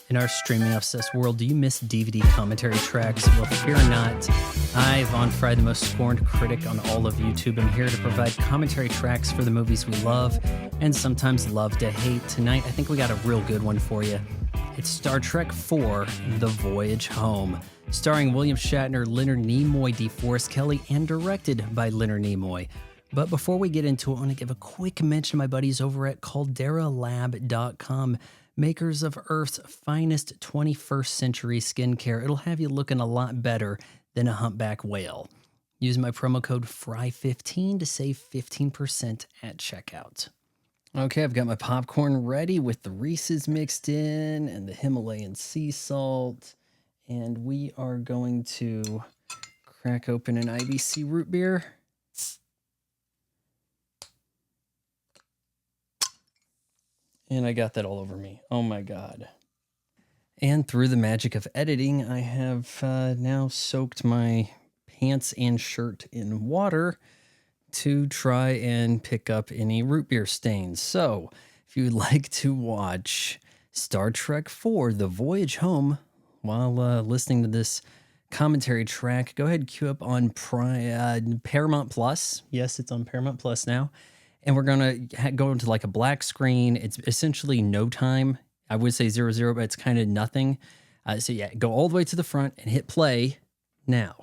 In our streaming obsessed world, do you miss DVD commentary tracks? Well, fear not. I, Von Fry, the most scorned critic on all of YouTube, am here to provide commentary tracks for the movies we love and sometimes love to hate. Tonight, I think we got a real good one for you. It's Star Trek IV, The Voyage Home, starring William Shatner, Leonard Nimoy, DeForest Kelley, and directed by Leonard Nimoy. But before we get into it, I want to give a quick mention to my buddies over at CalderaLab.com, makers of Earth's finest 21st century skincare. It'll have you looking a lot better than a humpback whale. Use my promo code FRY15 to save 15% at checkout. Okay, I've got my popcorn ready with the Reese's mixed in and the Himalayan sea salt. And we are going to crack open an IBC root beer. And I got that all over me. Oh my God. And through the magic of editing, I have now soaked my pants and shirt in water to try and pick up any root beer stains. So if you'd like to watch Star Trek IV, The Voyage Home, while listening to this commentary track, go ahead and queue up on Paramount Plus. Yes, it's on Paramount Plus now. And we're going to go into like a black screen. It's essentially no time. I would say 00, but it's kind of nothing. So yeah, go all the way to the front and hit play now.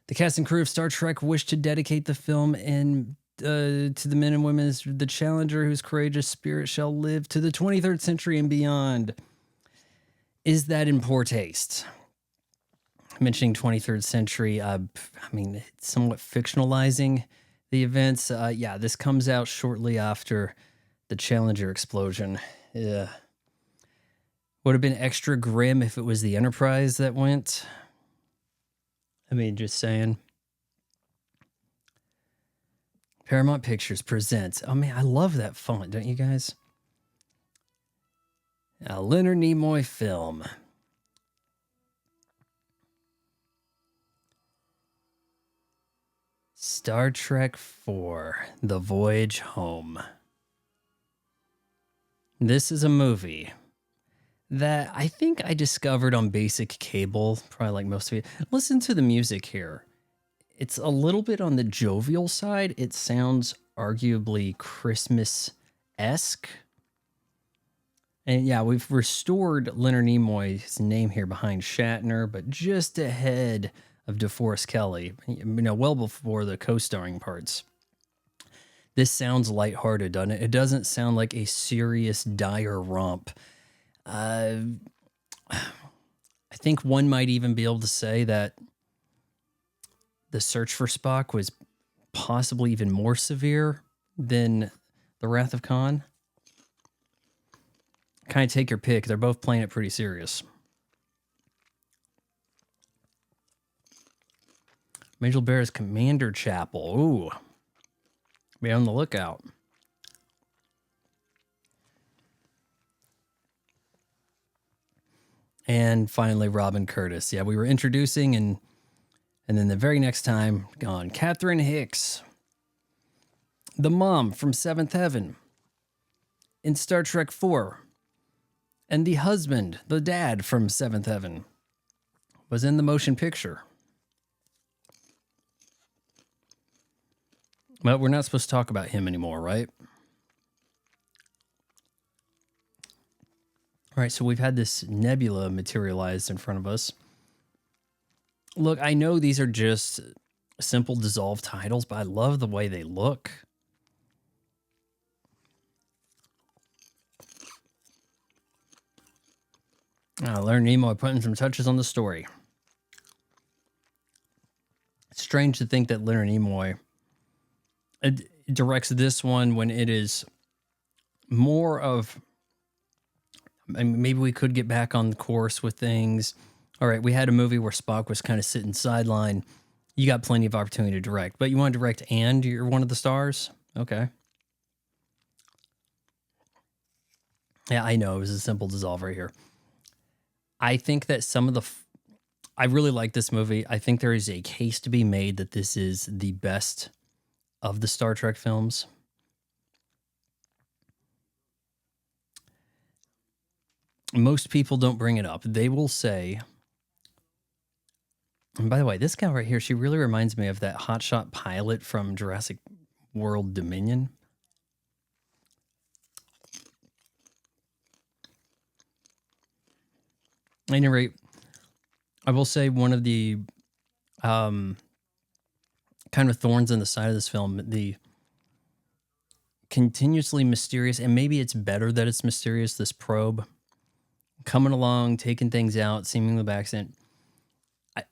The cast and crew of Star Trek wish to dedicate the film to the men and women as the Challenger, whose courageous spirit shall live to the 23rd century and beyond. Is that in poor taste? Mentioning 23rd century, I mean, it's somewhat fictionalizing the events. Yeah, this comes out shortly after the Challenger explosion. Yeah. Would have been extra grim if it was the Enterprise that went. I mean, just saying. Paramount Pictures presents. Oh man, I love that font, don't you guys? A Leonard Nimoy film. Star Trek IV, The Voyage Home. This is a movie that I think I discovered on basic cable, probably like most of you. Listen to the music here. It's a little bit on the jovial side. It sounds arguably Christmas-esque. And yeah, we've restored Leonard Nimoy's name here behind Shatner, but just ahead of DeForest Kelley, you know, well before the co-starring parts. This sounds lighthearted, doesn't it? It doesn't sound like a serious, dire romp. I think one might even be able to say that the search for Spock was possibly even more severe than The Wrath of Khan. Kind of take your pick. They're both playing it pretty serious. Majel Barrett's Commander Chapel. Ooh. Be on the lookout. And finally, Robin Curtis. Yeah, we were introducing and then the very next time, gone. Catherine Hicks. The mom from Seventh Heaven. In Star Trek IV. And the husband, the dad from Seventh Heaven, was in the motion picture. Well, we're not supposed to talk about him anymore, right? All right, so we've had this nebula materialized in front of us. Look, I know these are just simple dissolved titles, but I love the way they look. Leonard Nimoy putting some touches on the story. It's strange to think that Leonard Nimoy directs this one when it is more of, I mean, maybe we could get back on the course with things. All right, we had a movie where Spock was kind of sitting sideline. You got plenty of opportunity to direct, but you want to direct and you're one of the stars? Okay. Yeah, I know. It was a simple dissolve right here. I think that some of the... I really like this movie. I think there is a case to be made that this is the best of the Star Trek films. Most people don't bring it up. They will say, and by the way, this gal right here, she really reminds me of that hotshot pilot from Jurassic World Dominion. At any rate, I will say one of the kind of thorns in the side of this film, the continuously mysterious, and maybe it's better that it's mysterious, this probe coming along, taking things out, seemingly by accident.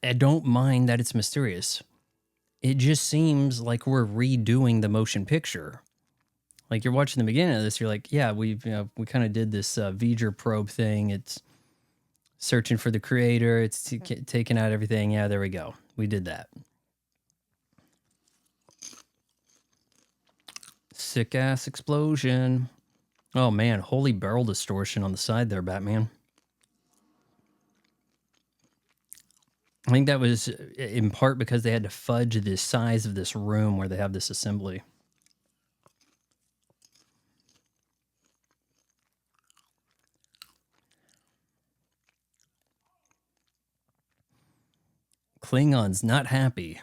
I don't mind that it's mysterious. It just seems like we're redoing the motion picture. Like you're watching the beginning of this, you're like, yeah, we kind of did this Voyager probe thing. It's searching for the creator. It's taking out everything. Yeah, there we go. We did that. Sick ass explosion. Oh man, holy barrel distortion on the side there, Batman. I think that was in part because they had to fudge the size of this room where they have this assembly. Klingons not happy.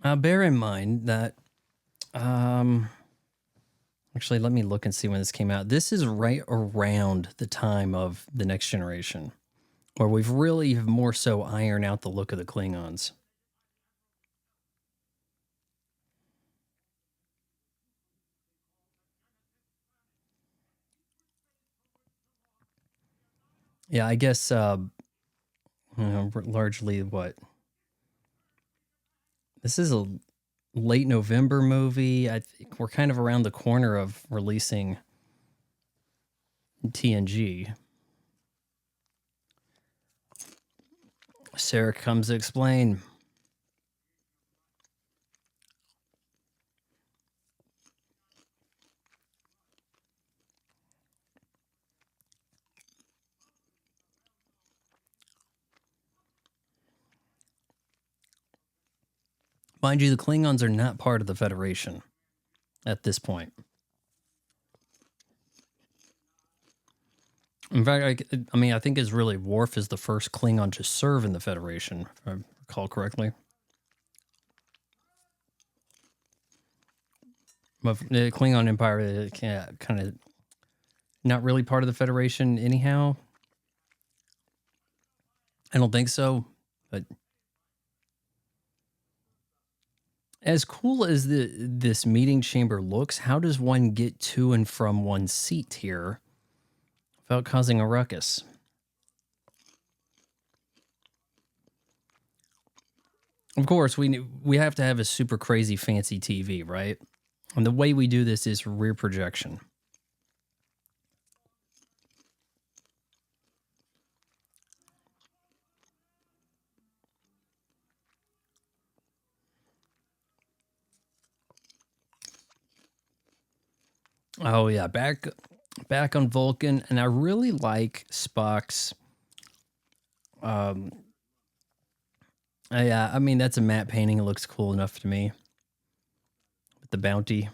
Bear in mind that, actually, let me look and see when this came out. This is right around the time of The Next Generation, where we've really more so ironed out the look of the Klingons. Yeah, I guess largely what? This is a late November movie. I think we're kind of around the corner of releasing TNG. Sarah comes to explain. Mind you, the Klingons are not part of the Federation at this point. In fact, I mean, I think it's really Worf is the first Klingon to serve in the Federation, if I recall correctly. But the Klingon Empire kind of not really part of the Federation anyhow. I don't think so, but as cool as this meeting chamber looks, how does one get to and from one's seat here without causing a ruckus? Of course, we have to have a super crazy fancy TV, right? And the way we do this is rear projection. Oh yeah, back on Vulcan, and I really like Spock's. Yeah, I mean that's a matte painting. It looks cool enough to me. With the bounty,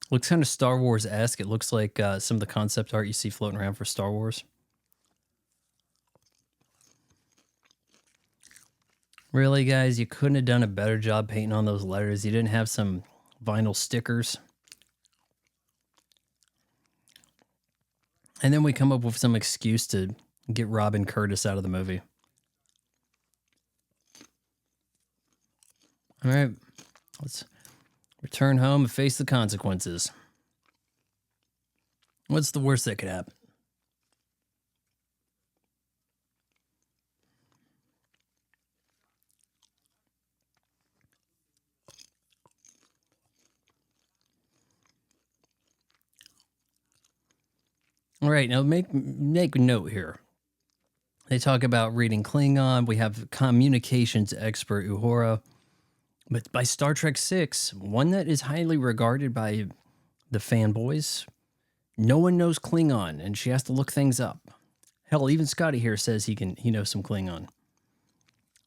looks kind of Star Wars-esque. It looks like some of the concept art you see floating around for Star Wars. Really, guys, you couldn't have done a better job painting on those letters. You didn't have some vinyl stickers. And then we come up with some excuse to get Robin Curtis out of the movie. All right, let's return home and face the consequences. What's the worst that could happen? All right, now make note here. They talk about reading Klingon. We have communications expert Uhura. But by Star Trek VI, one that is highly regarded by the fanboys, no one knows Klingon, and she has to look things up. Hell, even Scotty here says he knows some Klingon.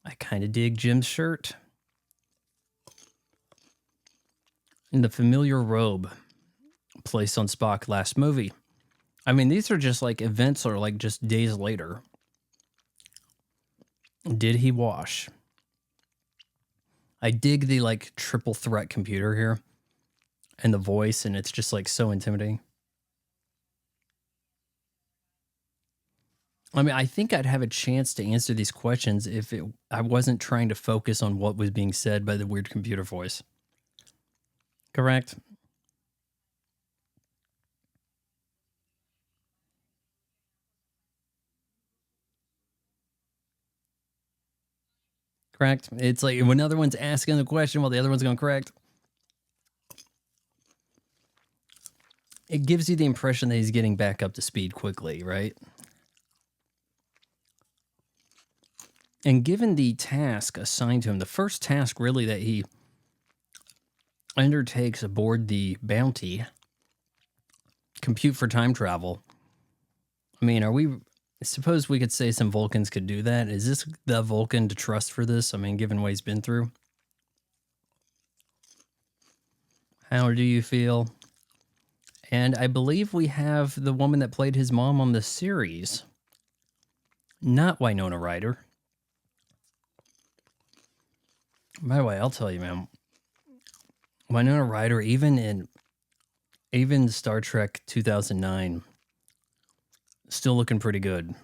I kind of dig Jim's shirt. in the familiar robe placed on Spock last movie. I mean, these are just like events or like just days later. Did he wash? I dig the like triple threat computer here and the voice, and it's just like so intimidating. I mean, I think I'd have a chance to answer these questions if I wasn't trying to focus on what was being said by the weird computer voice. Correct? Correct? It's like when the other one's asking the question while the other one's going correct. It gives you the impression that he's getting back up to speed quickly, right? And given the task assigned to him, the first task really that he undertakes aboard the Bounty, compute for time travel. I mean, suppose we could say some Vulcans could do that. Is this the Vulcan to trust for this? I mean, given what he's been through. How do you feel? And I believe we have the woman that played his mom on the series. Not Winona Ryder. By the way, I'll tell you, man. Winona Ryder, even Star Trek 2009, still looking pretty good.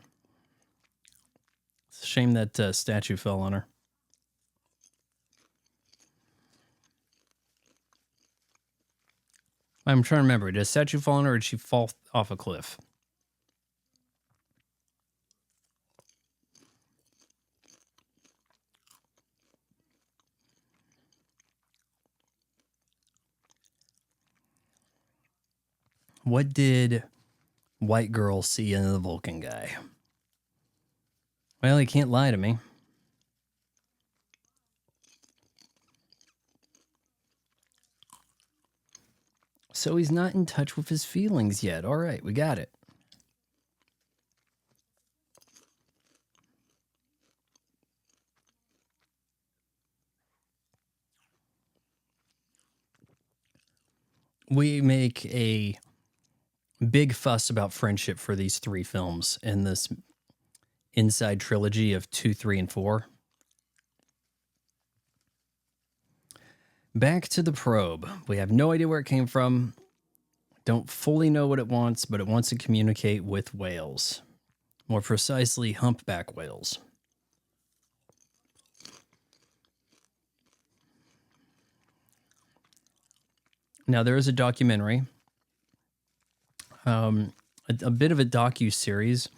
It's a shame that statue fell on her. I'm trying to remember. Did a statue fall on her or did she fall off a cliff? What did white girl see in the Vulcan guy? Well, he can't lie to me. So he's not in touch with his feelings yet. All right, we got it. We make a big fuss about friendship for these three films in this inside trilogy of 2, 3, and 4. Back to the probe. We have no idea where it came from. Don't fully know what it wants, but it wants to communicate with whales. More precisely, humpback whales. Now, there is a documentary, a bit of a docu-series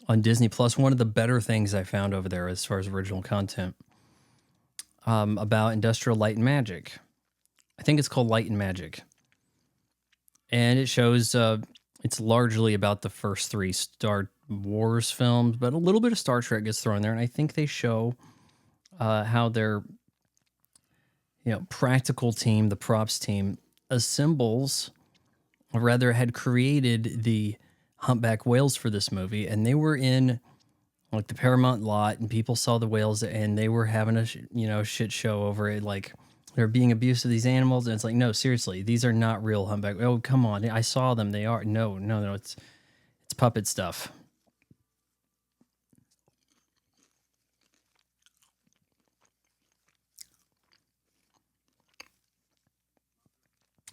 on Disney Plus. One of the better things I found over there as far as original content. About industrial light and magic. I think it's called Light and Magic. And it shows it's largely about the first 3 Star Wars films, but a little bit of Star Trek gets thrown there. And I think they show how their practical team, the props team, assembles, or rather had created the humpback whales for this movie. And they were in like the Paramount lot, and people saw the whales, and they were having a shit show over it. Like they're being abused to these animals, and it's like, no, seriously, these are not real humpback. Oh, come on, I saw them. They are no, it's puppet stuff.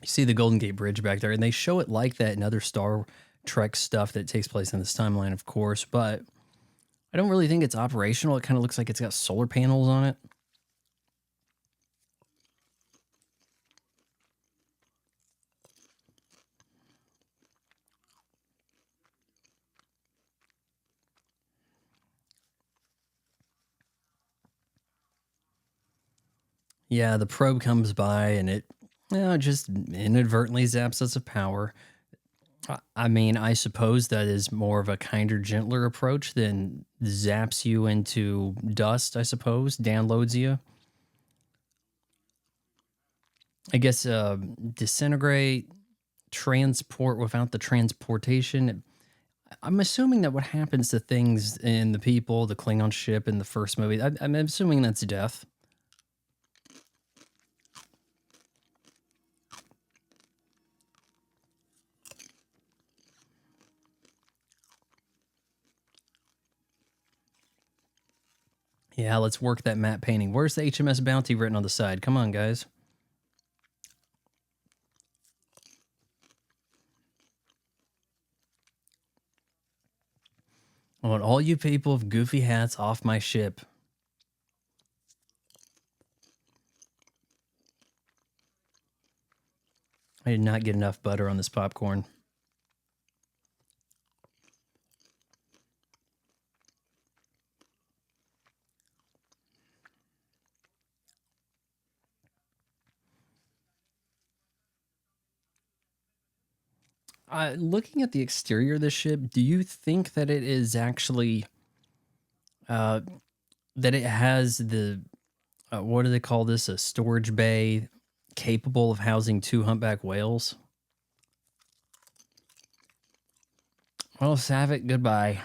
You see the Golden Gate Bridge back there, and they show it like that in other Star Trek stuff that takes place in this timeline, of course, but I don't really think it's operational. It kind of looks like it's got solar panels on it. Yeah, the probe comes by and it just inadvertently zaps us of power. I mean, I suppose that is more of a kinder, gentler approach than zaps you into dust, I suppose, downloads you. I guess disintegrate, transport without the transportation. I'm assuming that what happens to things in the people, the Klingon ship in the first movie, I'm assuming that's death. Yeah, let's work that matte painting. Where's the HMS Bounty written on the side? Come on, guys. I want all you people with goofy hats off my ship. I did not get enough butter on this popcorn. Looking at the exterior of the ship, do you think that it is actually that it has the what do they call this? A storage bay capable of housing 2 humpback whales? Well, Savick, goodbye.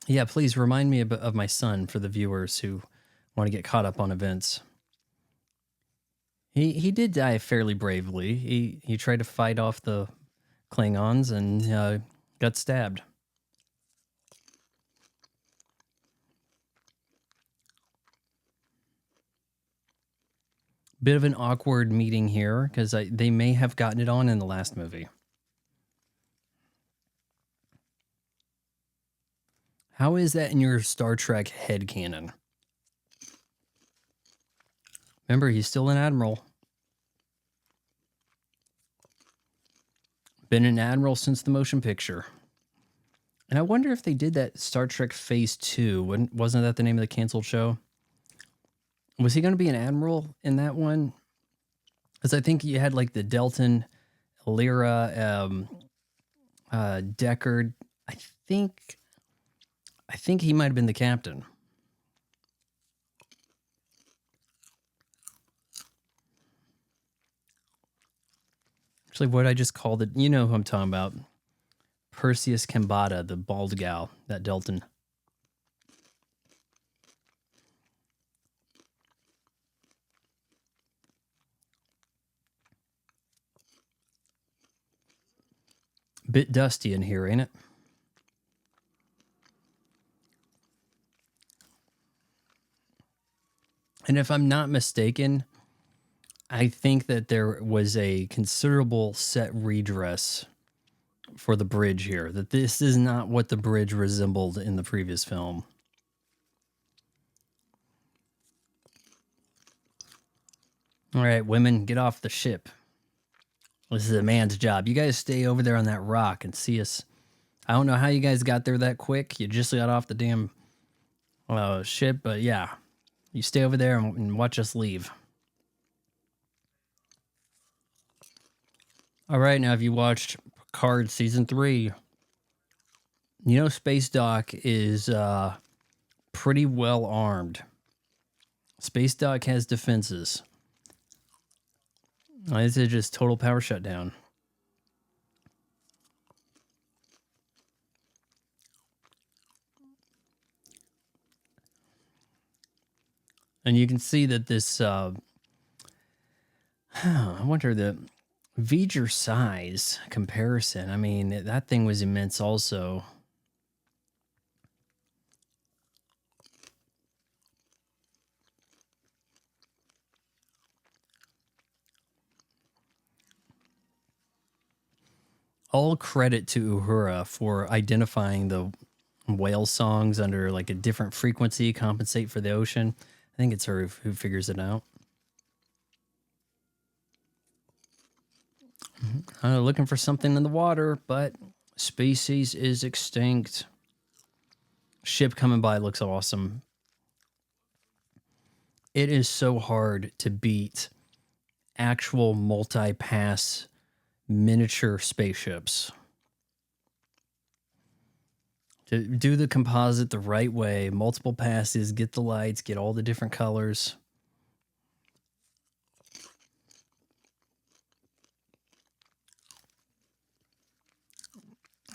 Yeah, please remind me of my son for the viewers who want to get caught up on events. He did die fairly bravely. He tried to fight off the Klingons and got stabbed. Bit of an awkward meeting here because they may have gotten it on in the last movie. How is that in your Star Trek headcanon? Remember, he's still an admiral. Been an admiral since the motion picture. And I wonder if they did that Star Trek Phase 2. Wasn't that the name of the canceled show? Was he going to be an admiral in that one? Because I think you had like the Delton, Lyra, Deckard. I think he might have been the captain. Actually, what I just called it, you know who I'm talking about. Perseus Kambata, the bald gal, that Delton. Bit dusty in here, ain't it? And if I'm not mistaken, I think that there was a considerable set redress for the bridge here. That this is not what the bridge resembled in the previous film. All right, women, get off the ship. This is a man's job. You guys stay over there on that rock and see us. I don't know how you guys got there that quick. You just got off the damn ship, but yeah. You stay over there and watch us leave. All right, now have you watched Picard Season 3? You know Space Dock is pretty well armed. Space Dock has defenses. This is just total power shutdown. And you can see that this, I wonder the V'ger size comparison. I mean, that thing was immense also. All credit to Uhura for identifying the whale songs under like a different frequency, compensate for the ocean. I think it's her who figures it out. Looking for something in the water, but species is extinct. Ship coming by looks awesome. It is so hard to beat actual multi-pass miniature spaceships. To do the composite the right way, multiple passes, get the lights, get all the different colors.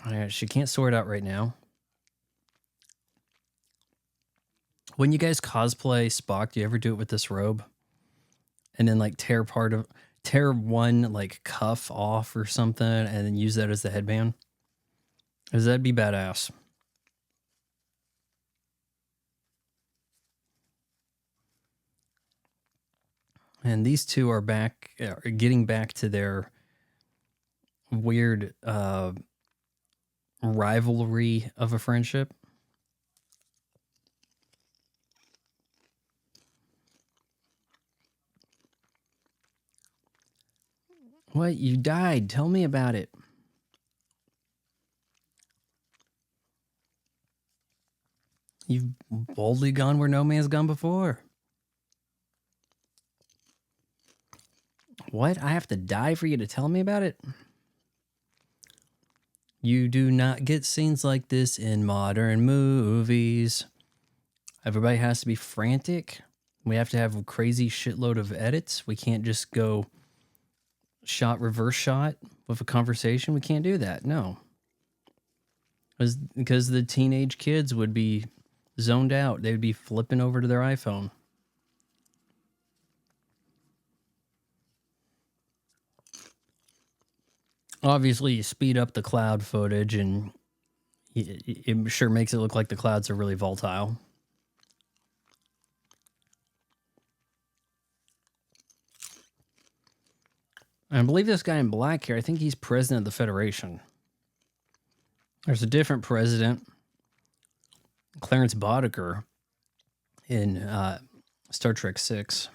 All right, she can't sort out right now. When you guys cosplay Spock, do you ever do it with this robe? And then like tear part of... tear one like cuff off or something and then use that as the headband? Because that'd be badass. And these two are getting back to their weird rivalry of a friendship. What? You died. Tell me about it. You've boldly gone where no man's gone before. What? I have to die for you to tell me about it? You do not get scenes like this in modern movies. Everybody has to be frantic. We have to have a crazy shitload of edits. We can't just go reverse shot with a conversation. We can't do that. No. Because the teenage kids would be zoned out. They would be flipping over to their iPhone. Obviously, you speed up the cloud footage and it sure makes it look like the clouds are really volatile. I believe this guy in black here, I think he's president of the Federation. There's a different president, Clarence Boddicker, in Star Trek 6.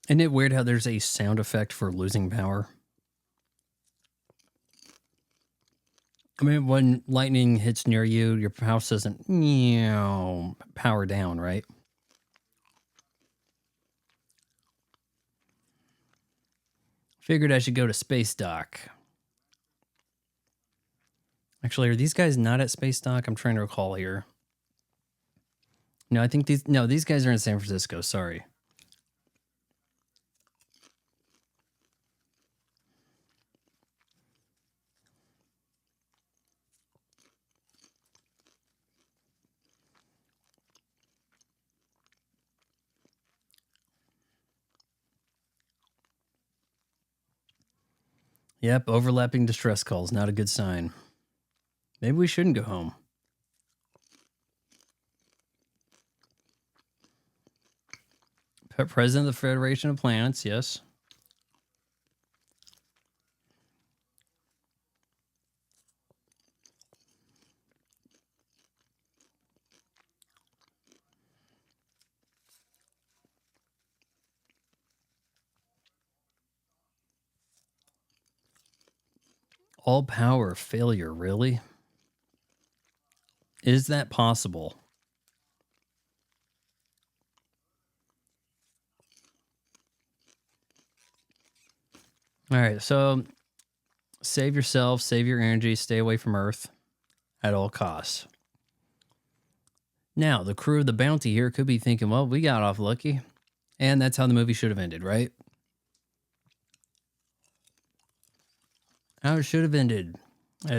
Isn't it weird how there's a sound effect for losing power? I mean, when lightning hits near you, your house doesn't power down, right? Figured I should go to Space Dock. Actually, are these guys not at Space Dock? I'm trying to recall here. No, I think these guys are in San Francisco. Sorry. Yep, overlapping distress calls. Not a good sign. Maybe we shouldn't go home. President of the Federation of Planets, yes. All power failure, really? Is that possible? All right, so save yourself, save your energy, stay away from Earth at all costs. Now, the crew of the Bounty here could be thinking, well, we got off lucky. And that's how the movie should have ended, right? How it should have ended.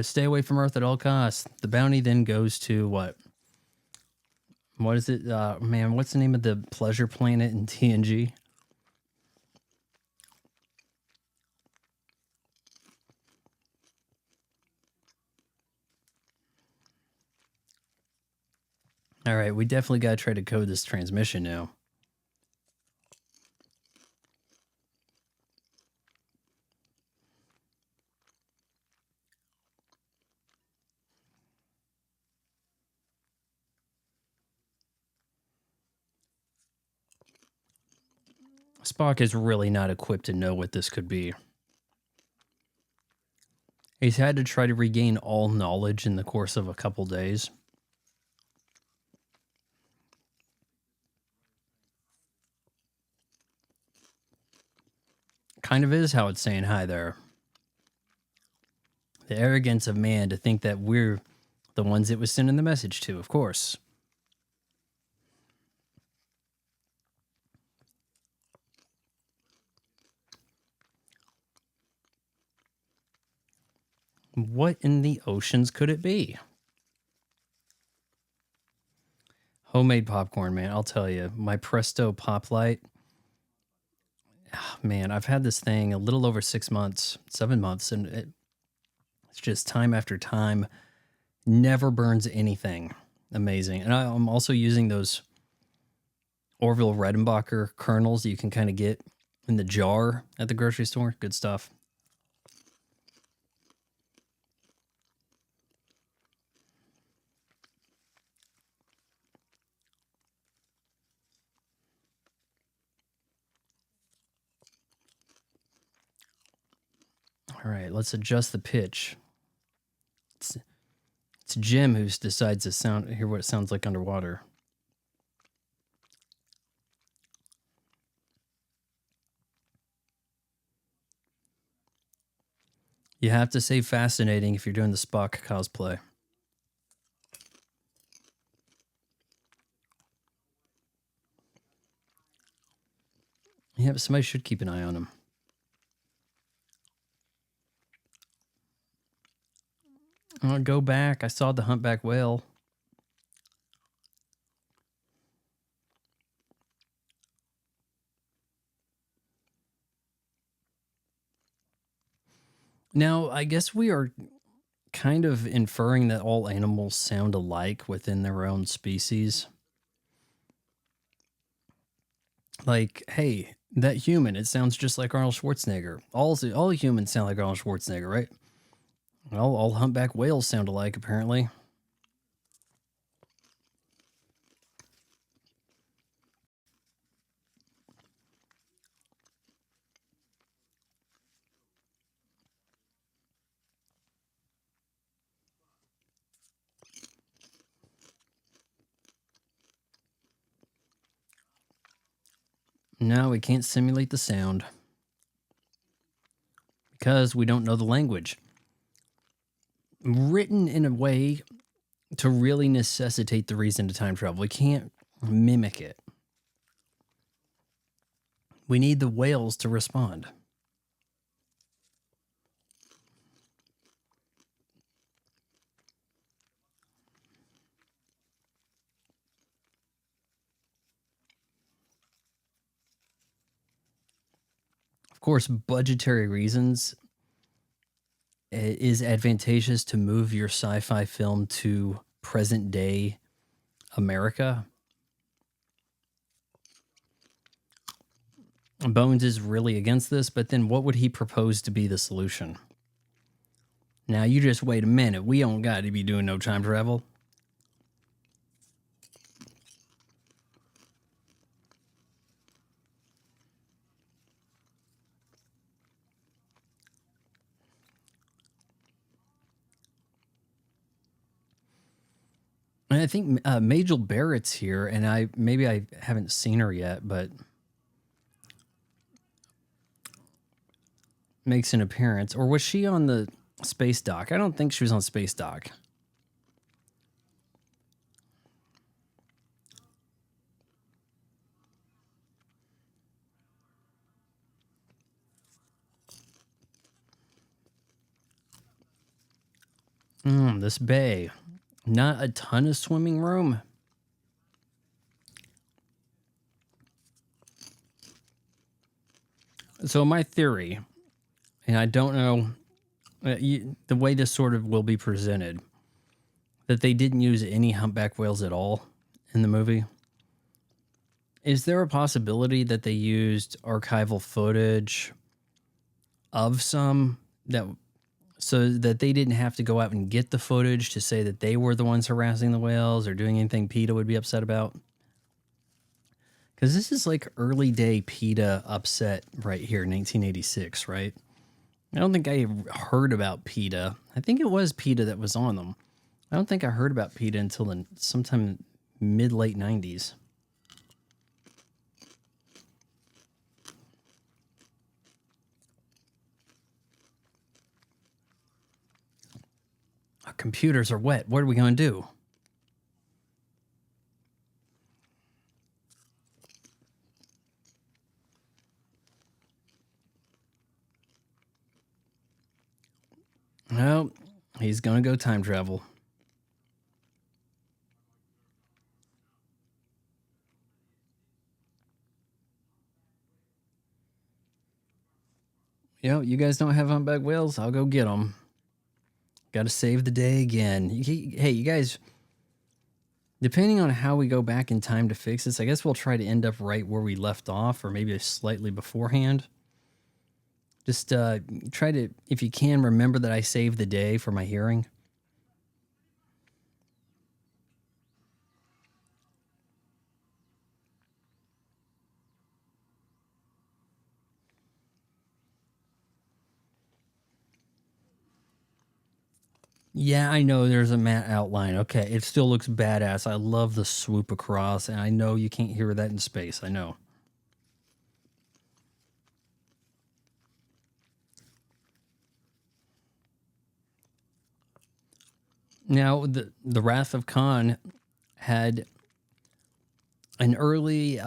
Stay away from Earth at all costs. The Bounty then goes to what? What is it? Man, what's the name of the pleasure planet in TNG? All right, we definitely got to try to code this transmission now. Spock is really not equipped to know what this could be. He's had to try to regain all knowledge in the course of a couple days. Kind of is how it's saying hi there. The arrogance of man to think that we're the ones it was sending the message to, of course. What in the oceans could it be? Homemade popcorn, man. I'll tell you, my Presto Pop Light. Man, I've had this thing a little over 6 months, 7 months, and it's just time after time, never burns anything. Amazing. And I'm also using those Orville Redenbacher kernels that you can kind of get in the jar at the grocery store. Good stuff. All right, let's adjust the pitch. It's Jim who decides to hear what it sounds like underwater. You have to say fascinating if you're doing the Spock cosplay. Yeah, but somebody should keep an eye on him. I'll go back. I saw the humpback whale. Now, I guess we are kind of inferring that all animals sound alike within their own species. Like, hey, that human, it sounds just like Arnold Schwarzenegger. All humans sound like Arnold Schwarzenegger, right? Well, all humpback whales sound alike, apparently. No, we can't simulate the sound because we don't know the language. Written in a way to really necessitate the reason to time travel. We can't mimic it. We need the whales to respond. Of course, budgetary reasons, it is advantageous to move your sci-fi film to present day America. Bones is really against this, but then what would he propose to be the solution? Now, you just wait a minute. We don't got to be doing no time travel. And I think Majel Barrett's here, and I haven't seen her yet, but makes an appearance. Or was she on the space dock? I don't think she was on space dock. This bay. Not a ton of swimming room. So my theory, and I don't know the way this sort of will be presented, that they didn't use any humpback whales at all in the movie. Is there a possibility that they used archival footage of some so that they didn't have to go out and get the footage to say that they were the ones harassing the whales or doing anything PETA would be upset about? Because this is like early day PETA upset right here, 1986, right? I don't think I heard about PETA. I think it was PETA that was on them. I don't think I heard about PETA until sometime mid-late 90s. Our computers are wet. What are we going to do? Well, He's gonna go time travel. You guys don't have humpback whales? I'll go get them. Got to save the day again. Hey, you guys, depending on how we go back in time to fix this, I guess we'll try to end up right where we left off, or maybe slightly beforehand. Just try to, if you can, remember that I saved the day for my hearing. Yeah, I know there's a matte outline. Okay, it still looks badass. I love the swoop across, and I know you can't hear that in space. I know. Now, the Wrath of Khan had an early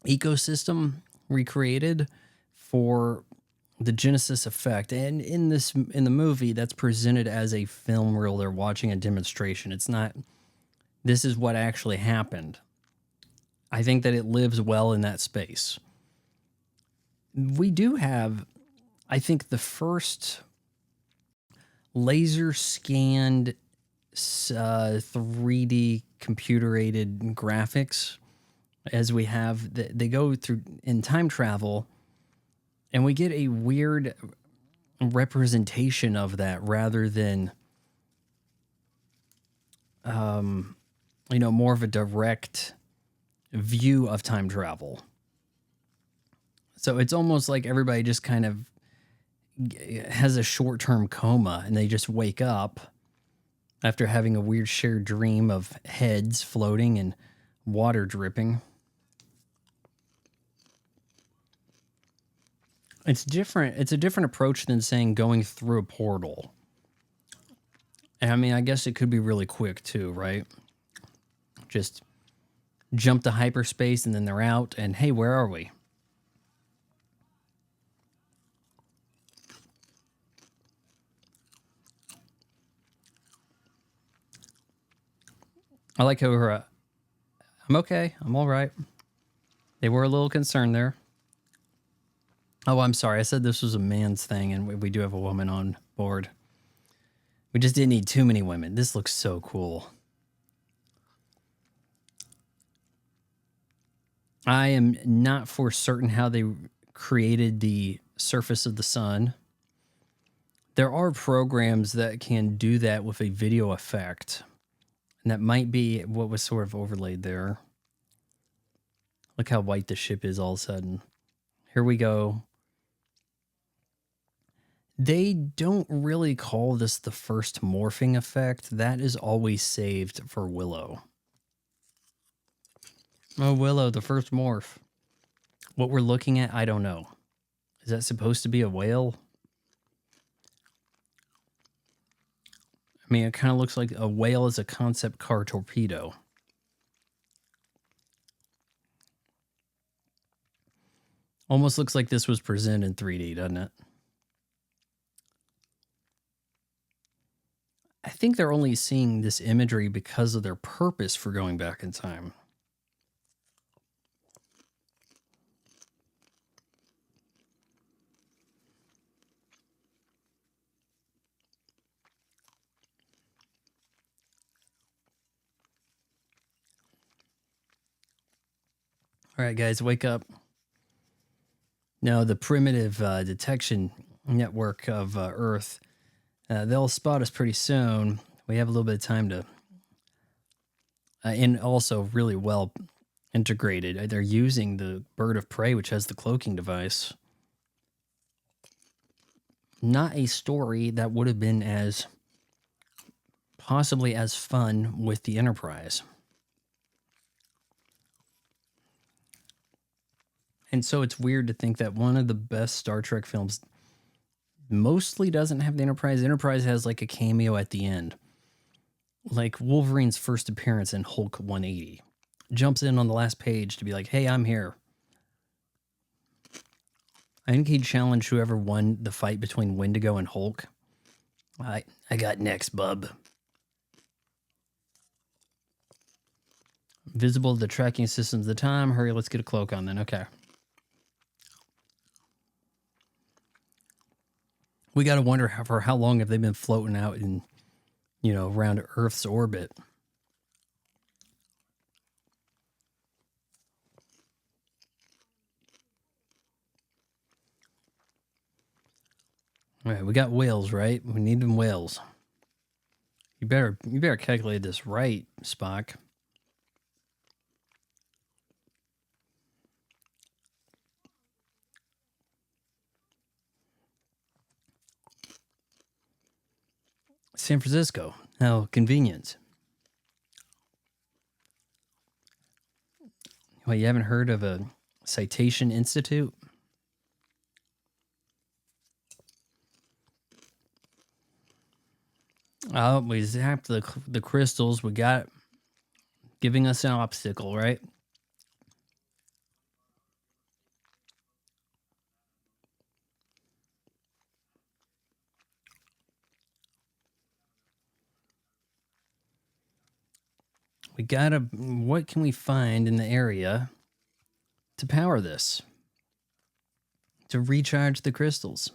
ecosystem recreated for the Genesis effect, and in the movie that's presented as a film reel. They're watching a demonstration. It's not, this is what actually happened. I think that it lives well in that space. We do have, I think, the first laser scanned 3D computer aided graphics, as we have they go through in time travel, and we get a weird representation of that rather than more of a direct view of time travel. So it's almost like everybody just kind of has a short-term coma, and they just wake up after having a weird shared dream of heads floating and water dripping. It's different. It's a different approach than saying going through a portal. And I mean, I guess it could be really quick too, right? Just jump to hyperspace and then they're out, and hey, where are we? I like how her, I'm okay. I'm all right. They were a little concerned there. Oh, I'm sorry. I said this was a man's thing, and we do have a woman on board. We just didn't need too many women. This looks so cool. I am not for certain how they created the surface of the sun. There are programs that can do that with a video effect, and that might be what was sort of overlaid there. Look how white the ship is all of a sudden. Here we go. They don't really call this the first morphing effect. That is always saved for Willow. Oh, Willow, the first morph. What we're looking at, I don't know. Is that supposed to be a whale? I mean, it kind of looks like a whale is a concept car torpedo. Almost looks like this was presented in 3D, doesn't it? I think they're only seeing this imagery because of their purpose for going back in time. All right, guys, wake up. Now, the primitive detection network of Earth, they'll spot us pretty soon. We have a little bit of time to... and also really well integrated. They're using the bird of prey, which has the cloaking device. Not a story that would have been as... possibly as fun with the Enterprise. And so it's weird to think that one of the best Star Trek films mostly doesn't have the Enterprise. Enterprise has like a cameo at the end. Like Wolverine's first appearance in Hulk 180. Jumps in on the last page to be like, hey, I'm here. I think he'd challenge whoever won the fight between Wendigo and Hulk. I got next, bub. Visible to the tracking systems at the time. Hurry, let's get a cloak on then. Okay. We got to wonder for how long have they been floating out in, around Earth's orbit. All right, we got whales, right? We need them whales. You better calculate this right, Spock. San Francisco. How convenient. Well, you haven't heard of a citation institute? Oh, we zapped the crystals. We got giving us an obstacle, right? We gotta. What can we find in the area to power this? To recharge the crystals?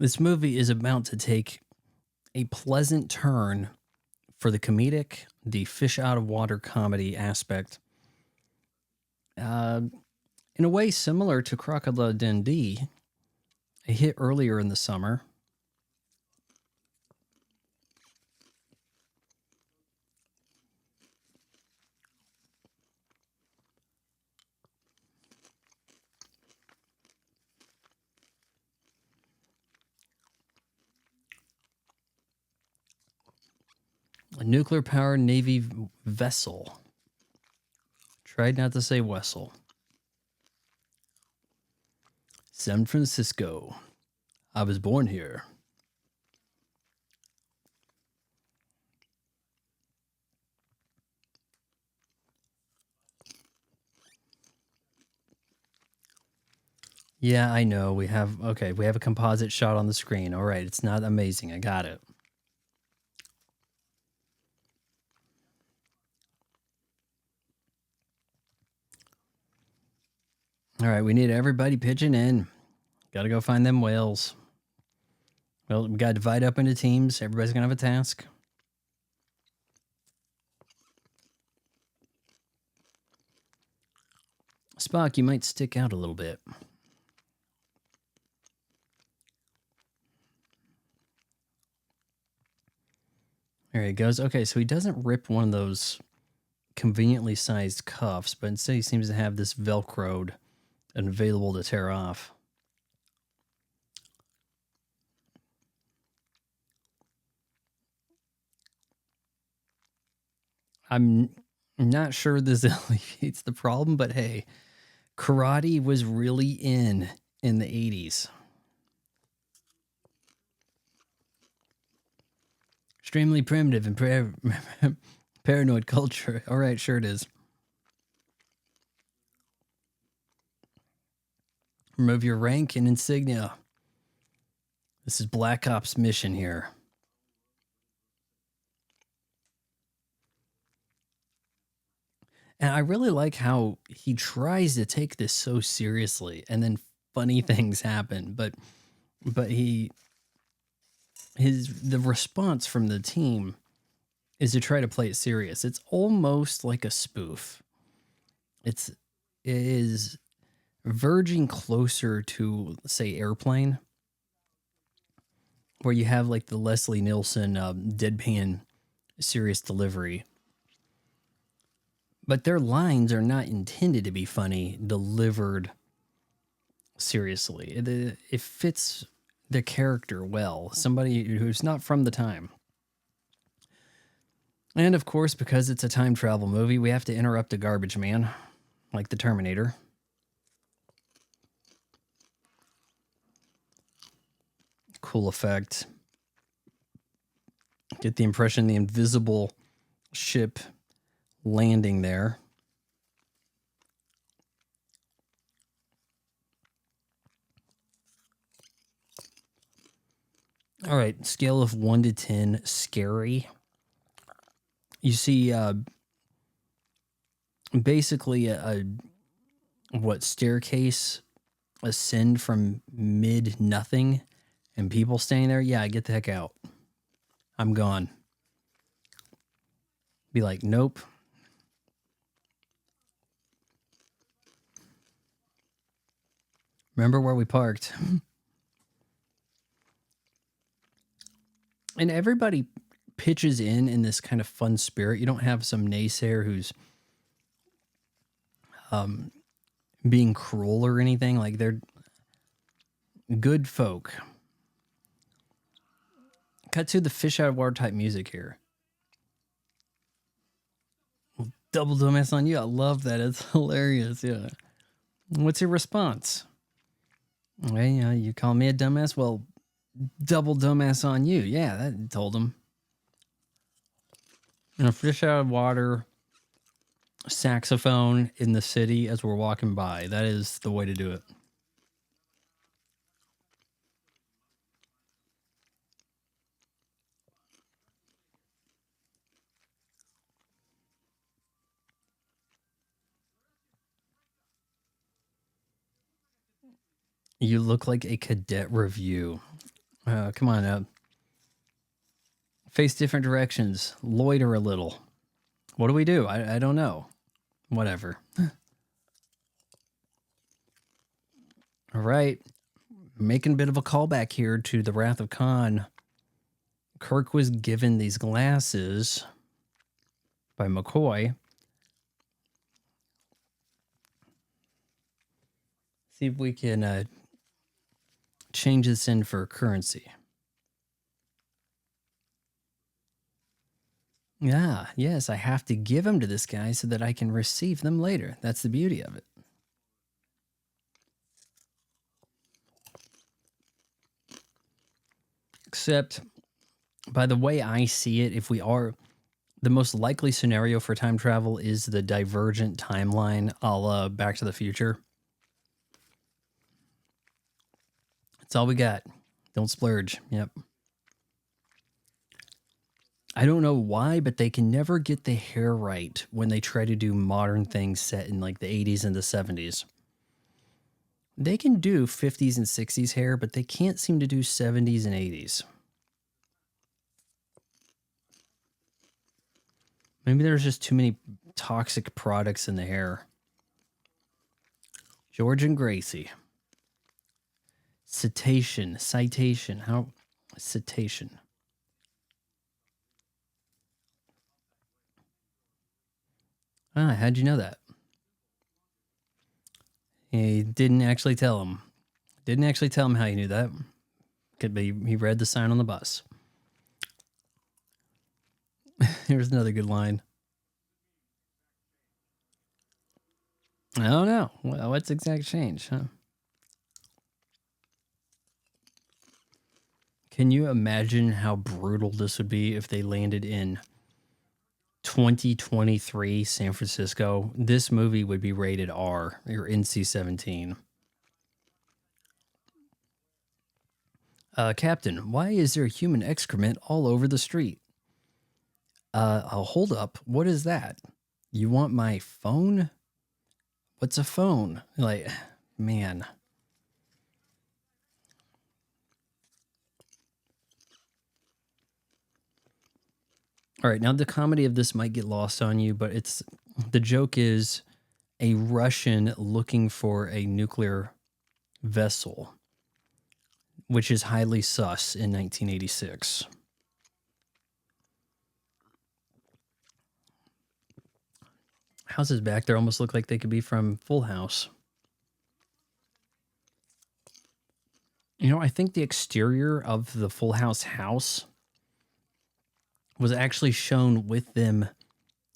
This movie is about to take a pleasant turn for the comedic, the fish out of water comedy aspect. In a way similar to Crocodile Dundee, a hit earlier in the summer. A nuclear-powered Navy vessel. Tried not to say vessel. San Francisco. I was born here. Yeah, I know. We have a composite shot on the screen. All right, it's not amazing. I got it. All right, we need everybody pitching in. Got to go find them whales. Well, we got to divide up into teams. Everybody's going to have a task. Spock, you might stick out a little bit. There he goes. Okay, so he doesn't rip one of those conveniently sized cuffs, but instead he seems to have this Velcroed and available to tear off. I'm not sure this alleviates the problem, but hey, karate was really in the 80s. Extremely primitive and paranoid culture. All right, sure it is. Remove your rank and insignia. This is Black Ops mission here. And I really like how he tries to take this so seriously, and then funny things happen. But the response from the team is to try to play it serious. It's almost like a spoof. It is verging closer to, say, Airplane, where you have like the Leslie Nielsen deadpan serious delivery. But their lines are not intended to be funny, delivered seriously. It fits the character well. Somebody who's not from the time. And of course, because it's a time travel movie, we have to interrupt a garbage man, like the Terminator. cool effect. Get the impression the invisible ship landing there. All right, scale of 1 to 10, scary. You see basically a staircase ascend from mid nothing and people standing there. Yeah, get the heck out. I'm gone. Be like, nope. Remember where we parked. And everybody pitches in this kind of fun spirit. You don't have some naysayer who's being cruel or anything. Like, they're good folk. Cut to the fish out of water type music here. Double dumbass on you. I love that. It's hilarious. Yeah. What's your response? Well, you call me a dumbass? Well, double dumbass on you. Yeah, that told him. And a fish out of water saxophone in the city as we're walking by. That is the way to do it. You look like a cadet review. Come on up. Face different directions. Loiter a little. What do we do? I don't know. Whatever. All right. Making a bit of a callback here to the Wrath of Khan. Kirk was given these glasses by McCoy. See if we can change this in for currency. Yeah, yes, I have to give them to this guy so that I can receive them later. That's the beauty of it. Except, by the way I see it, if we are... The most likely scenario for time travel is the divergent timeline a la Back to the Future. That's all we got. Don't splurge. Yep. I don't know why, but they can never get the hair right when they try to do modern things set in like the 80s and the 70s. They can do 50s and 60s hair, but they can't seem to do 70s and 80s. Maybe there's just too many toxic products in the hair. George and Gracie. Citation. How? Citation. Ah, how'd you know that? He didn't actually tell him. Didn't actually tell him how he knew that. Could be he read the sign on the bus. Here's another good line. I don't know. What's exact change, huh? Can you imagine how brutal this would be if they landed in 2023 San Francisco? This movie would be rated R or NC-17. Captain, why is there human excrement all over the street? Hold up. What is that? You want my phone? What's a phone? Like, man. All right, now the comedy of this might get lost on you, but the joke is a Russian looking for a nuclear vessel, which is highly sus in 1986. Houses back there almost look like they could be from Full House. You know, I think the exterior of the Full House house was actually shown with them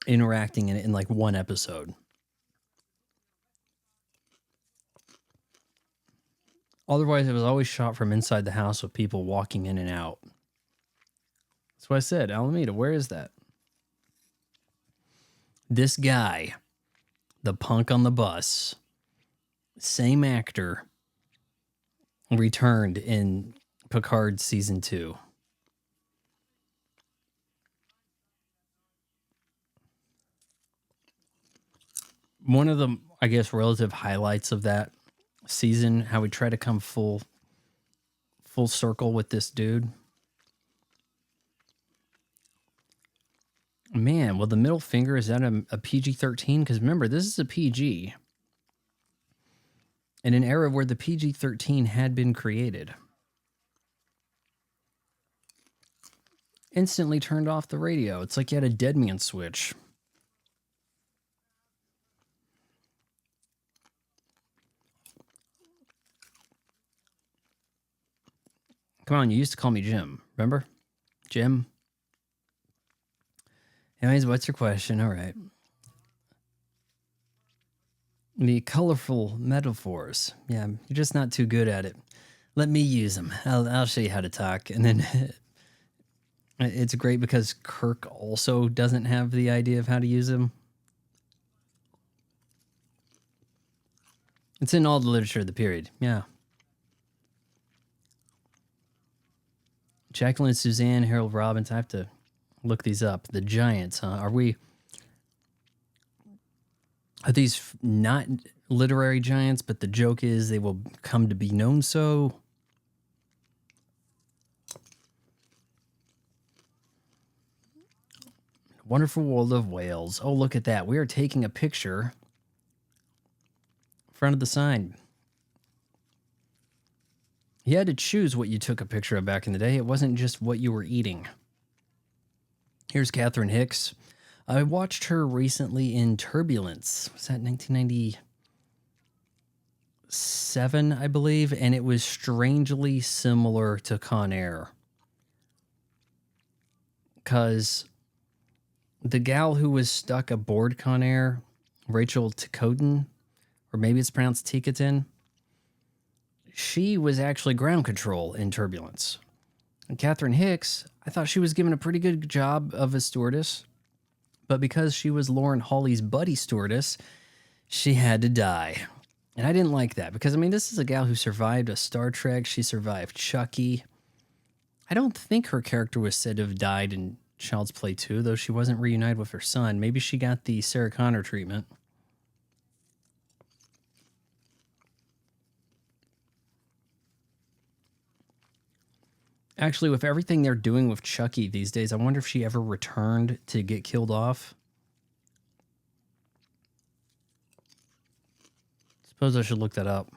interacting in it in like one episode. Otherwise, it was always shot from inside the house with people walking in and out. That's what I said. Alameda, where is that? This guy, the punk on the bus, same actor, returned in Picard season 2. One of the, I guess, relative highlights of that season, how we try to come full circle with this dude. Man, well, the middle finger, is that a PG-13? Because remember, this is a PG. In an era where the PG-13 had been created. Instantly turned off the radio. It's like you had a dead man switch. Come on, you used to call me Jim. Remember? Jim? Anyways, what's your question? All right. The colorful metaphors. Yeah, you're just not too good at it. Let me use them. I'll show you how to talk. And then it's great because Kirk also doesn't have the idea of how to use them. It's in all the literature of the period. Yeah. Jacqueline, Suzanne, Harold Robbins. I have to look these up. The Giants, huh? Are these not literary giants, but the joke is they will come to be known so? Wonderful World of Wales. Oh, look at that. We are taking a picture in front of the sign. You had to choose what you took a picture of back in the day. It wasn't just what you were eating. Here's Catherine Hicks. I watched her recently in Turbulence. Was that 1997, I believe? And it was strangely similar to Con Air. Because the gal who was stuck aboard Con Air, Rachel Ticotin, or maybe it's pronounced Ticotin, she was actually ground control in Turbulence. And Catherine Hicks, I thought she was given a pretty good job of a stewardess. But because she was Lauren Hawley's buddy stewardess, she had to die. And I didn't like that because, I mean, this is a gal who survived a Star Trek. She survived Chucky. I don't think her character was said to have died in Child's Play 2, though she wasn't reunited with her son. Maybe she got the Sarah Connor treatment. Actually, with everything they're doing with Chucky these days, I wonder if she ever returned to get killed off. Suppose I should look that up.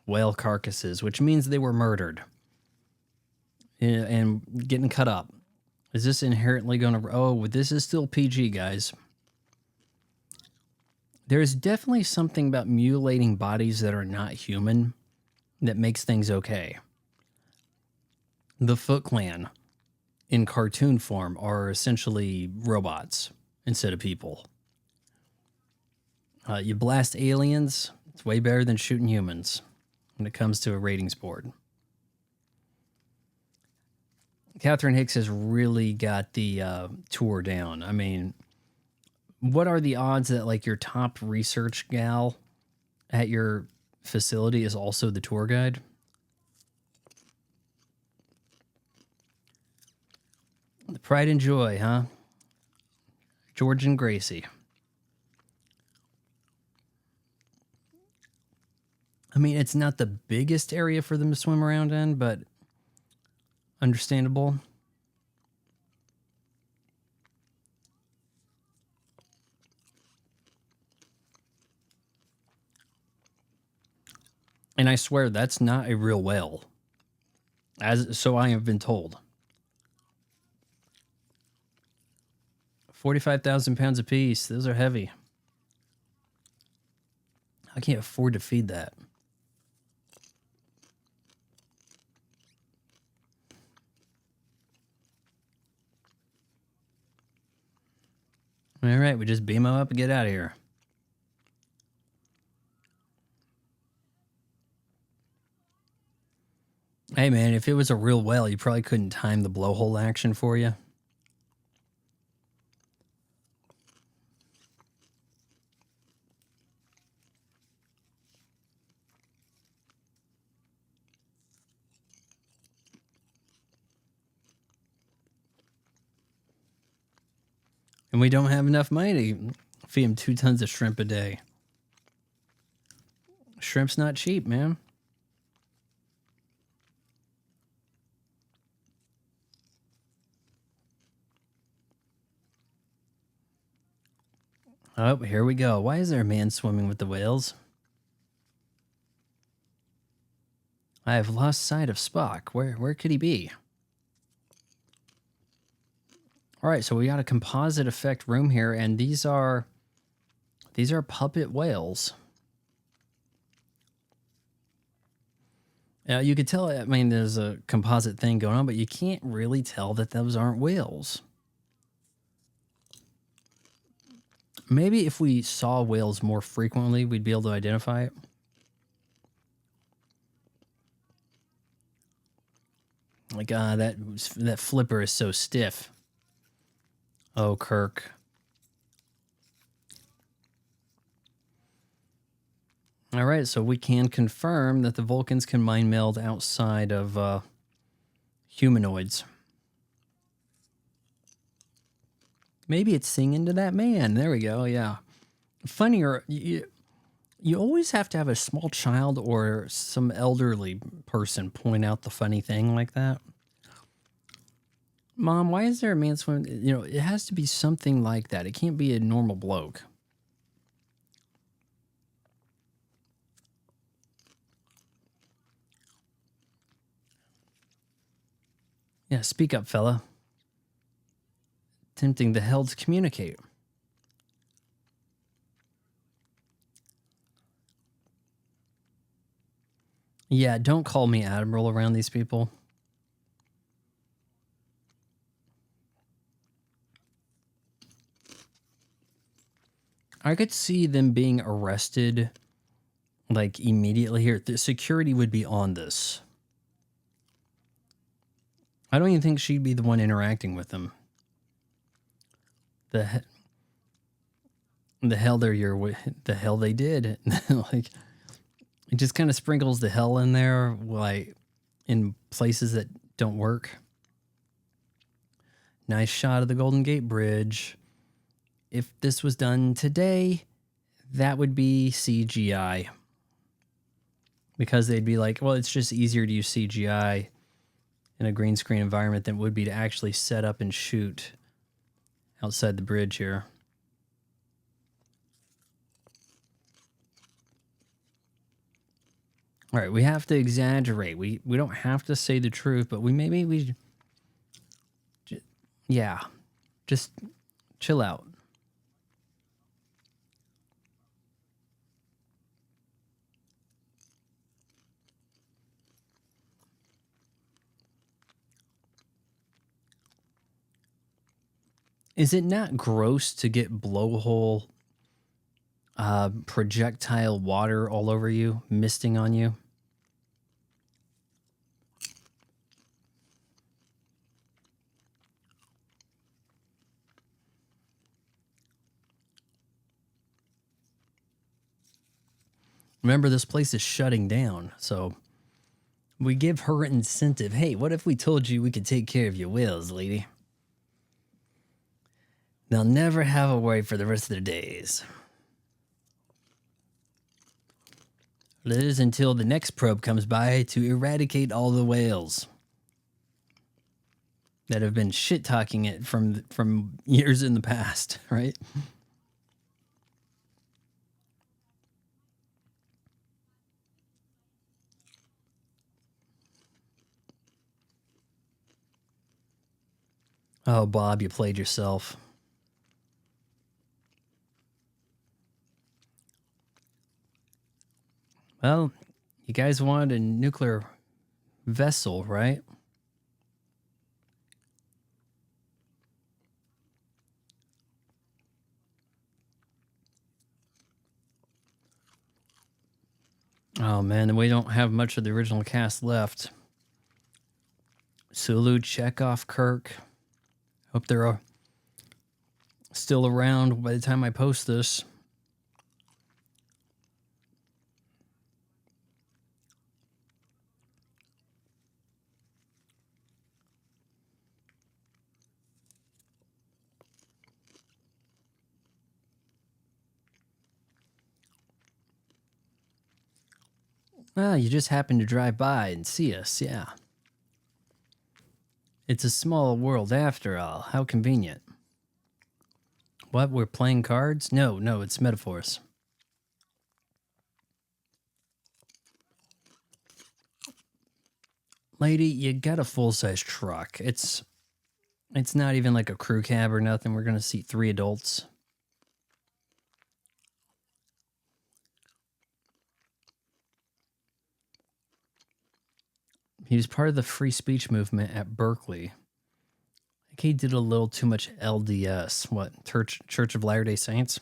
Whale carcasses, which means they were murdered and getting cut up. Is this inherently going to... Oh, this is still PG, guys. There's definitely something about mutilating bodies that are not human that makes things okay. The Foot Clan, in cartoon form, are essentially robots instead of people. You blast aliens, it's way better than shooting humans when it comes to a ratings board. Catherine Hicks has really got the tour down. I mean, what are the odds that like your top research gal at your facility is also the tour guide? The pride and joy, huh? George and Gracie. I mean, it's not the biggest area for them to swim around in, but understandable. And I swear that's not a real whale. So I have been told. 45,000 pounds apiece. Those are heavy. I can't afford to feed that. All right, we just beam them up and get out of here. Hey, man, if it was a real whale, you probably couldn't time the blowhole action for you. And we don't have enough money to feed him 2 tons of shrimp a day. Shrimp's not cheap, man. Oh, here we go. Why is there a man swimming with the whales? I have lost sight of Spock. Where could he be? All right, so we got a composite effect room here, and these are puppet whales. You could tell, I mean, there's a composite thing going on, but you can't really tell that those aren't whales. Maybe if we saw whales more frequently, we'd be able to identify it. Like, that flipper is so stiff. Oh, Kirk. All right, so we can confirm that the Vulcans can mind meld outside of humanoids. Maybe it's singing to that man. There we go, yeah. Funnier, you always have to have a small child or some elderly person point out the funny thing like that. Mom, why is there a man swimming? You know, it has to be something like that. It can't be a normal bloke. Yeah, speak up, fella. Tempting the hell to communicate. Yeah, don't call me Admiral around these people. I could see them being arrested, like, immediately here. The security would be on this. I don't even think she'd be the one interacting with them. The hell the hell they did. Like, it just kind of sprinkles the hell in there, like, in places that don't work. Nice shot of the Golden Gate Bridge. If this was done today, that would be CGI. Because they'd be like, well, it's just easier to use CGI in a green screen environment than it would be to actually set up and shoot outside the bridge here. All right, we have to exaggerate. We don't have to say the truth, but yeah, just chill out. Is it not gross to get blowhole projectile water all over you, misting on you? Remember, this place is shutting down, so we give her an incentive. Hey, what if we told you we could take care of your whales, lady? They'll never have a worry for the rest of their days. It is until the next probe comes by to eradicate all the whales that have been shit-talking it from years in the past, right? Oh, Bob, you played yourself. Well, you guys wanted a nuclear vessel, right? Oh, man, and we don't have much of the original cast left. Sulu, Chekhov, Kirk. Hope they're still around by the time I post this. Ah, you just happened to drive by and see us, yeah. It's a small world after all. How convenient. What, we're playing cards? No, it's metaphors. Lady, you got a full-size truck. It's not even like a crew cab or nothing. We're going to seat 3 adults. He was part of the free speech movement at Berkeley. I think he did a little too much LDS. What, Church of Latter-day Saints?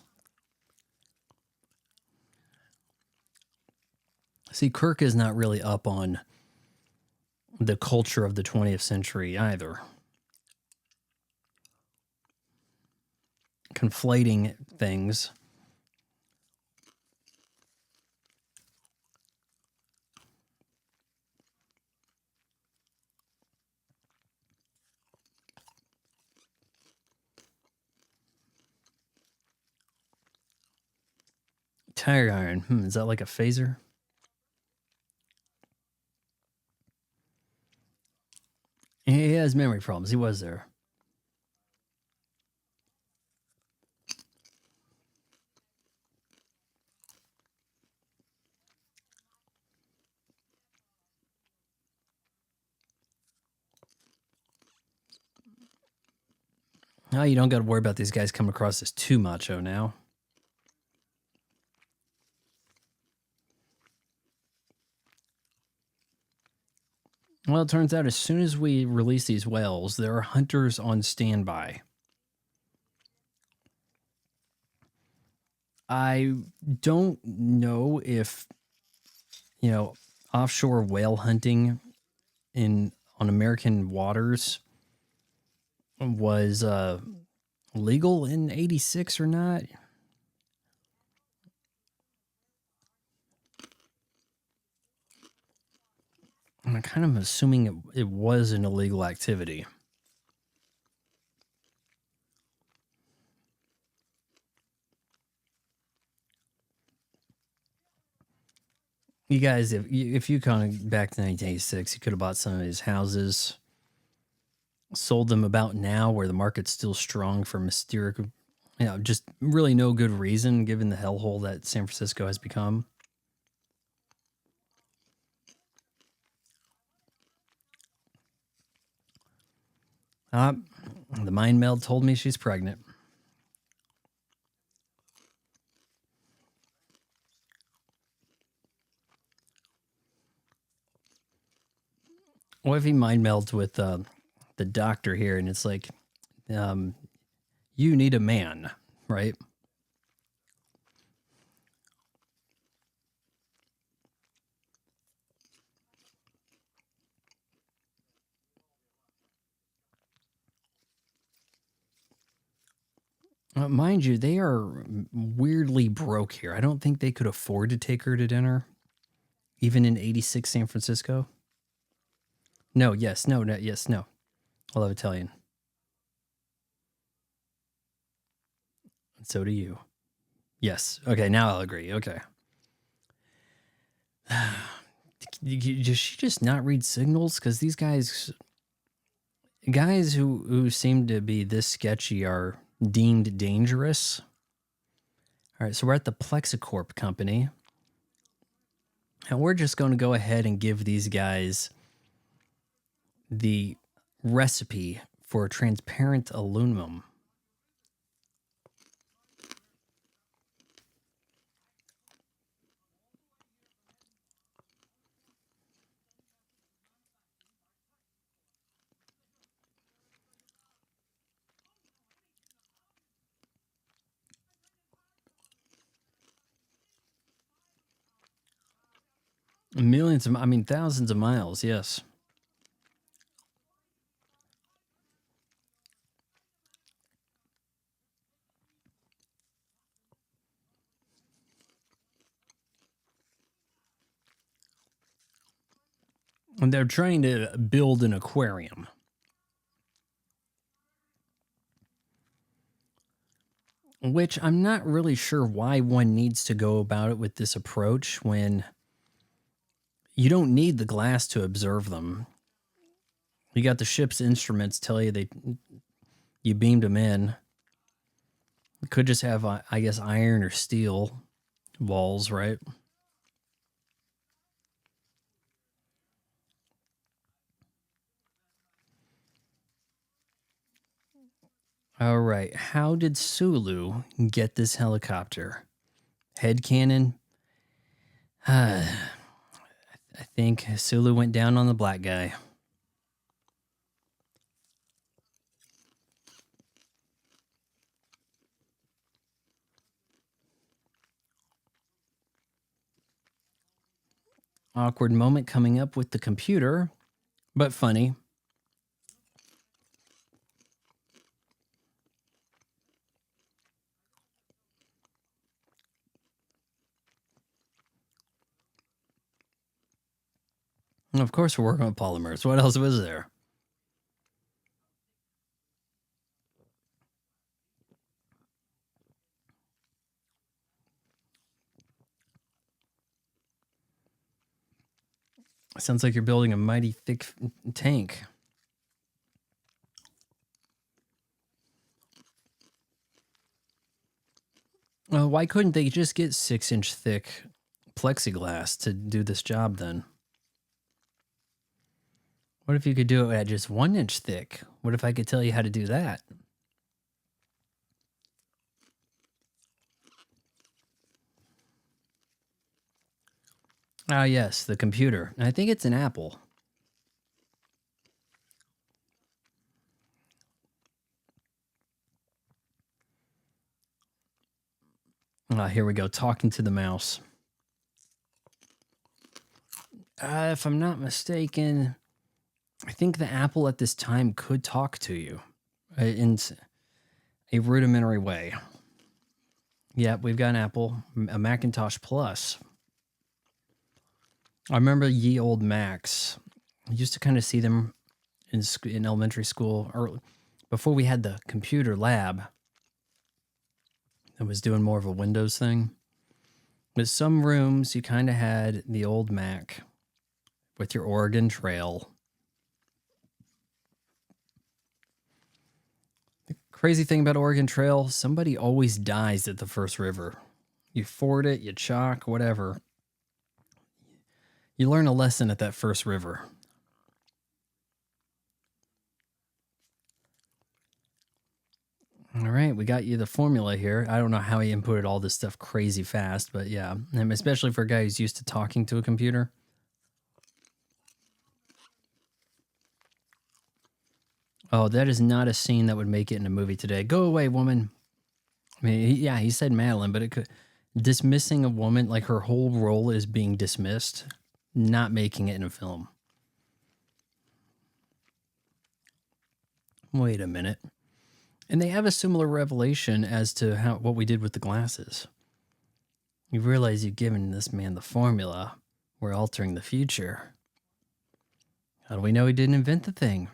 See, Kirk is not really up on the culture of the 20th century either. Conflating things. Tire iron. Is that like a phaser? He has memory problems. He was there. Oh, you don't got to worry about these guys coming across as too macho now. Well, it turns out as soon as we release these whales, there are hunters on standby. I don't know if, offshore whale hunting on American waters was legal in 86 or not. I'm kind of assuming it was an illegal activity. You guys, if you kind of back to 1986, you could have bought some of his houses, sold them about now where the market's still strong for mysterious, just really no good reason given the hellhole that San Francisco has become. The mind meld told me she's pregnant. What if he mind melds with the doctor here and it's like, you need a man, right? Mind you, they are weirdly broke here. I don't think they could afford to take her to dinner, even in 86 San Francisco. No, yes, no, yes, no. I love Italian. And so do you. Yes. Okay, now I'll agree. Okay. Does she just not read signals? Because these guys who seem to be this sketchy are deemed dangerous. All right, so we're at the Plexicorp company. And we're just going to go ahead and give these guys the recipe for transparent aluminum. Thousands of miles, yes. And they're trying to build an aquarium. Which I'm not really sure why one needs to go about it with this approach when you don't need the glass to observe them. You got the ship's instruments tell you you beamed them in. You could just have, I guess, iron or steel walls, right? All right. How did Sulu get this helicopter? Headcanon? I think Sulu went down on the black guy. Awkward moment coming up with the computer, but funny. And of course, we're working with polymers. What else was there? Sounds like you're building a mighty thick tank. Why couldn't they just get 6-inch thick plexiglass to do this job then? What if you could do it at just 1-inch thick? What if I could tell you how to do that? Ah, yes, the computer. I think it's an Apple. Here we go, talking to the mouse. If I'm not mistaken, I think the Apple at this time could talk to you in a rudimentary way. Yeah, we've got an Apple, a Macintosh Plus. I remember ye old Macs. I used to kind of see them in elementary school, or before we had the computer lab that was doing more of a Windows thing. With some rooms, you kind of had the old Mac with your Oregon Trail. The crazy thing about Oregon Trail, somebody always dies at the first river. You ford it, you chalk, whatever. You learn a lesson at that first river. All right, we got you the formula here. I don't know how he inputted all this stuff crazy fast, but yeah, and especially for a guy who's used to talking to a computer. Oh, that is not a scene that would make it in a movie today. Go away, woman. I mean, he said Madeline, but it could dismissing a woman, like her whole role is being dismissed, not making it in a film. Wait a minute. And they have a similar revelation as to what we did with the glasses. You realize you've given this man the formula. We're altering the future. How do we know he didn't invent the thing?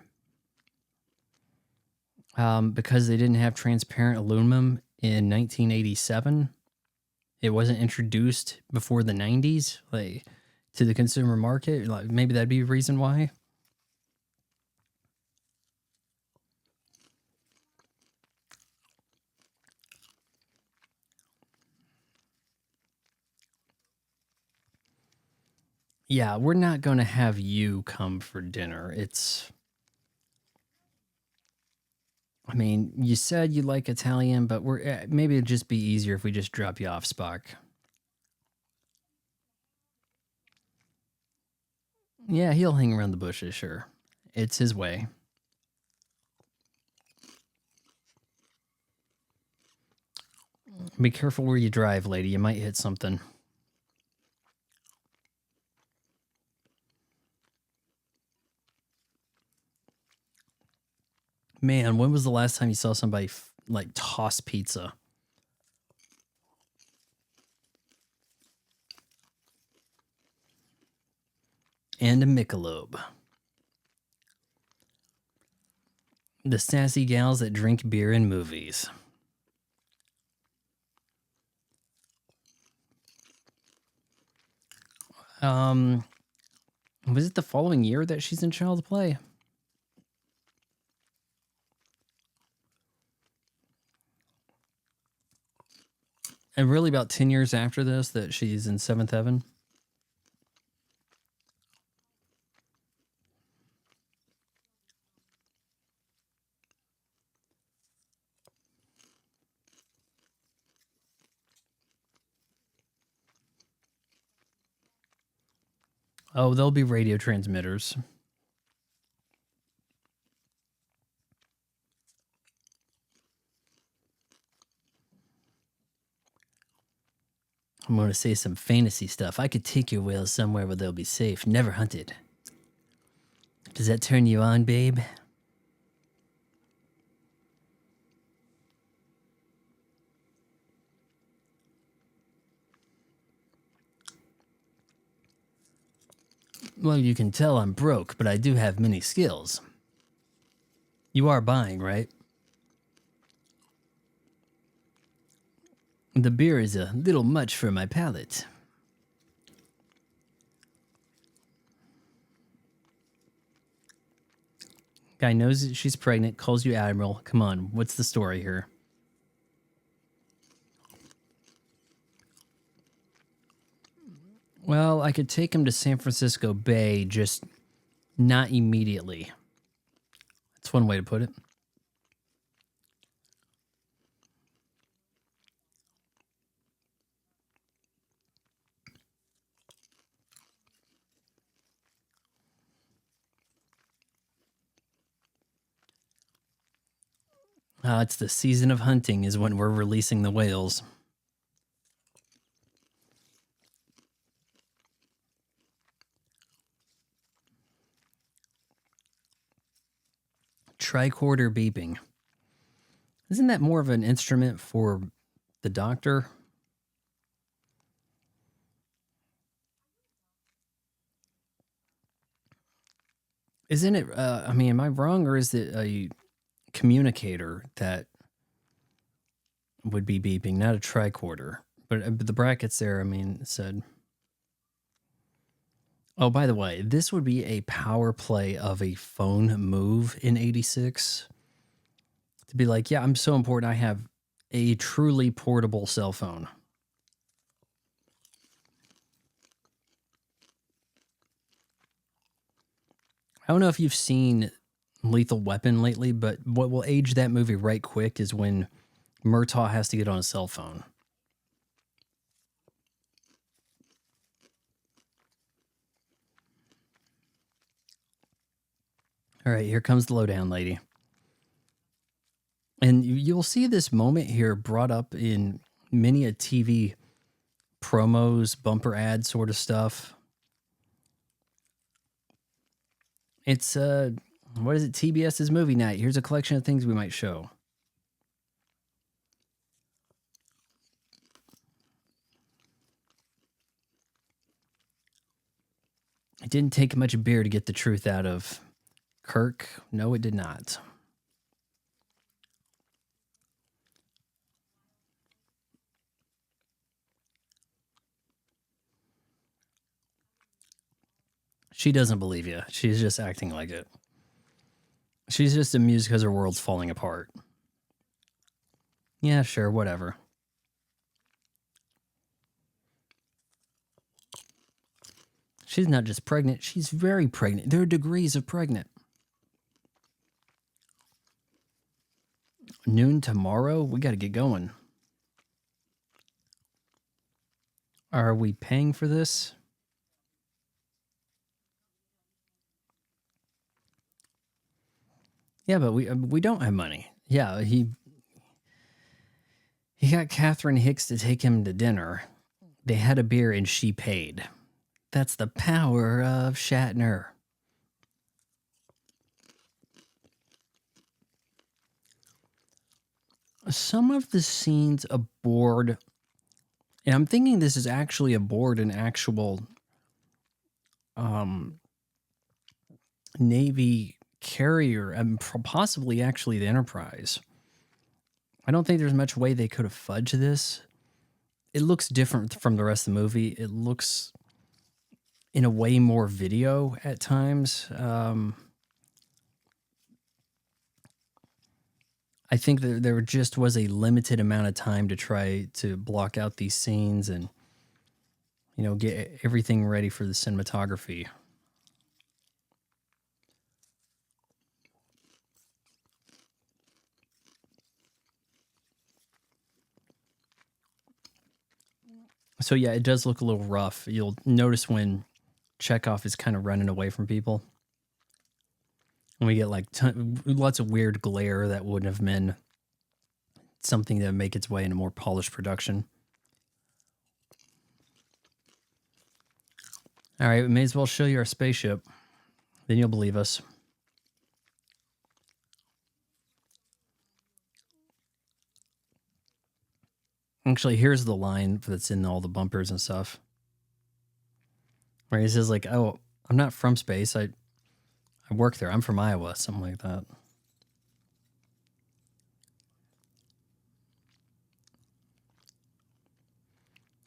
Because they didn't have transparent aluminum in 1987. It wasn't introduced before the 90s, like to the consumer market. Like maybe that'd be a reason why. Yeah, we're not going to have you come for dinner. I mean, you said you like Italian, but maybe it'd just be easier if we just drop you off, Spock. Yeah, he'll hang around the bushes, sure. It's his way. Be careful where you drive, lady. You might hit something. Man, when was the last time you saw somebody like toss pizza? and a Michelob. The sassy gals that drink beer in movies. Was it the following year that she's in Child's Play? And really about 10 years after this that she's in Seventh Heaven? Oh, there'll be radio transmitters. I'm going to say some fantasy stuff. I could take your whales somewhere where they'll be safe, never hunted. Does that turn you on, babe? Well, you can tell I'm broke, but I do have many skills. You are buying, right? The beer is a little much for my palate. Guy knows that she's pregnant, calls you Admiral. Come on, what's the story here? Well, I could take him to San Francisco Bay, just not immediately. That's one way to put it. It's the season of hunting is when we're releasing the whales. Tricorder beeping. Isn't that more of an instrument for the doctor? Isn't it, I mean, am I wrong, or is it a communicator that would be beeping, not a tricorder? But the brackets there, I mean, said... Oh, by the way, this would be a power play of a phone move in 86. To be like, yeah, I'm so important, I have a truly portable cell phone. I don't know if you've seen Lethal Weapon lately, but what will age that movie right quick is when Murtaugh has to get on a cell phone. All right, here comes the lowdown lady. And you'll see this moment here brought up in many a TV promos, bumper ad sort of stuff. It's, what is it? TBS's movie night. Here's a collection of things we might show. It didn't take much beer to get the truth out of Kirk. No, it did not. She doesn't believe you. She's just acting like it. She's just amused because her world's falling apart. Yeah, sure, whatever. She's not just pregnant, she's very pregnant. There are degrees of pregnant. Noon tomorrow? We got to get going. Are we paying for this? Yeah, but we don't have money. Yeah, he got Catherine Hicks to take him to dinner. They had a beer and she paid. That's the power of Shatner. Some of the scenes aboard, and I'm thinking this is actually aboard an actual Navy carrier, and possibly actually the Enterprise. I don't think there's much way they could have fudged this. It looks different from the rest of the movie. It looks in a way more video at times. I think that there just was a limited amount of time to try to block out these scenes and, get everything ready for the cinematography. So yeah, it does look a little rough. You'll notice when Chekhov is kind of running away from people. And we get like lots of weird glare that wouldn't have been something that would make its way into more polished production. All right, we may as well show you our spaceship. Then you'll believe us. Actually, here's the line that's in all the bumpers and stuff. Where he says like, "Oh, I'm not from space. I work there. I'm from Iowa," something like that.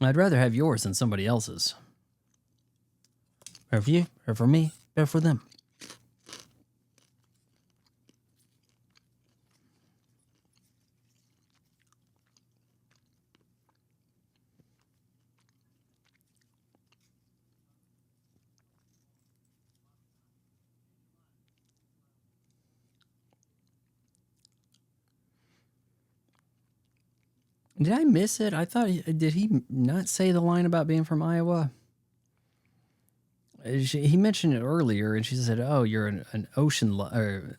I'd rather have yours than somebody else's. Or for you, or for me, or for them. Did I miss it? I thought, did he not say the line about being from Iowa? He mentioned it earlier, and she said, "Oh, you're an ocean or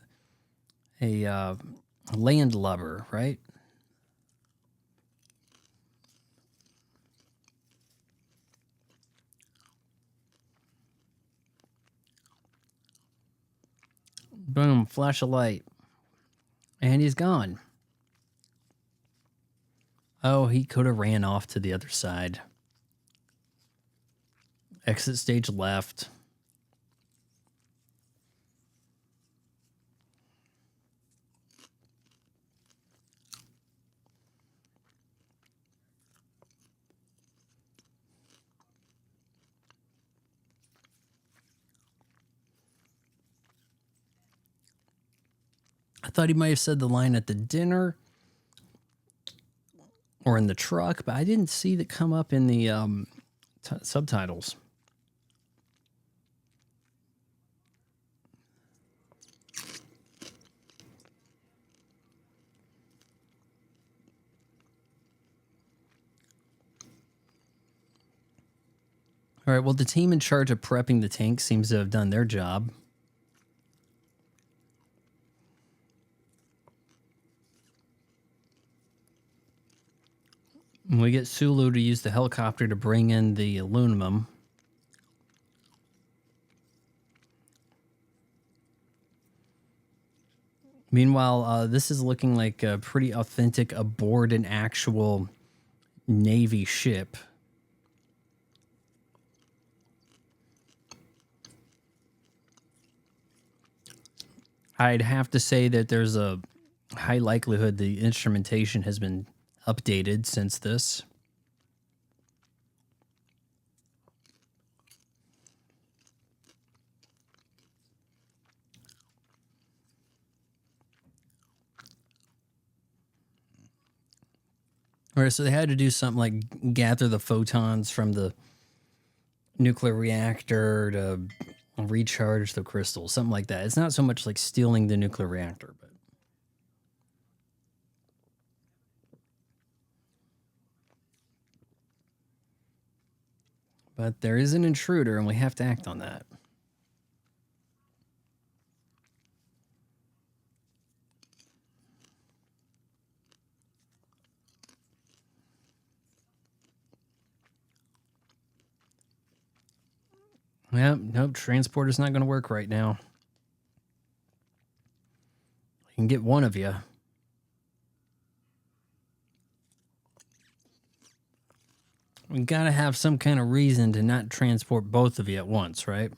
a land lubber, right?" Boom! Flash a light, and he's gone. Oh, he could have ran off to the other side. Exit stage left. I thought he might have said the line at the dinner or in the truck, but I didn't see that come up in the subtitles. All right, well, the team in charge of prepping the tank seems to have done their job. And we get Sulu to use the helicopter to bring in the aluminum. Meanwhile, this is looking like a pretty authentic aboard an actual Navy ship. I'd have to say that there's a high likelihood the instrumentation has been updated since this. All right, so they had to do something like gather the photons from the nuclear reactor to recharge the crystals, something like that. It's not so much like stealing the nuclear reactor, but there is an intruder and we have to act on that. Yep, nope, transporter's not going to work right now. I can get one of you. We got to have some kind of reason to not transport both of you at once, right?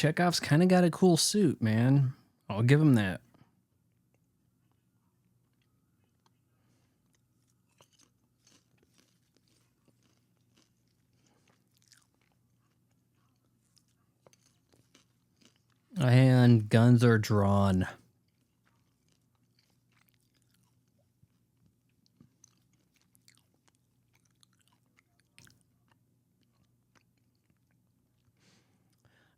Chekhov's kind of got a cool suit, man. I'll give him that. And guns are drawn.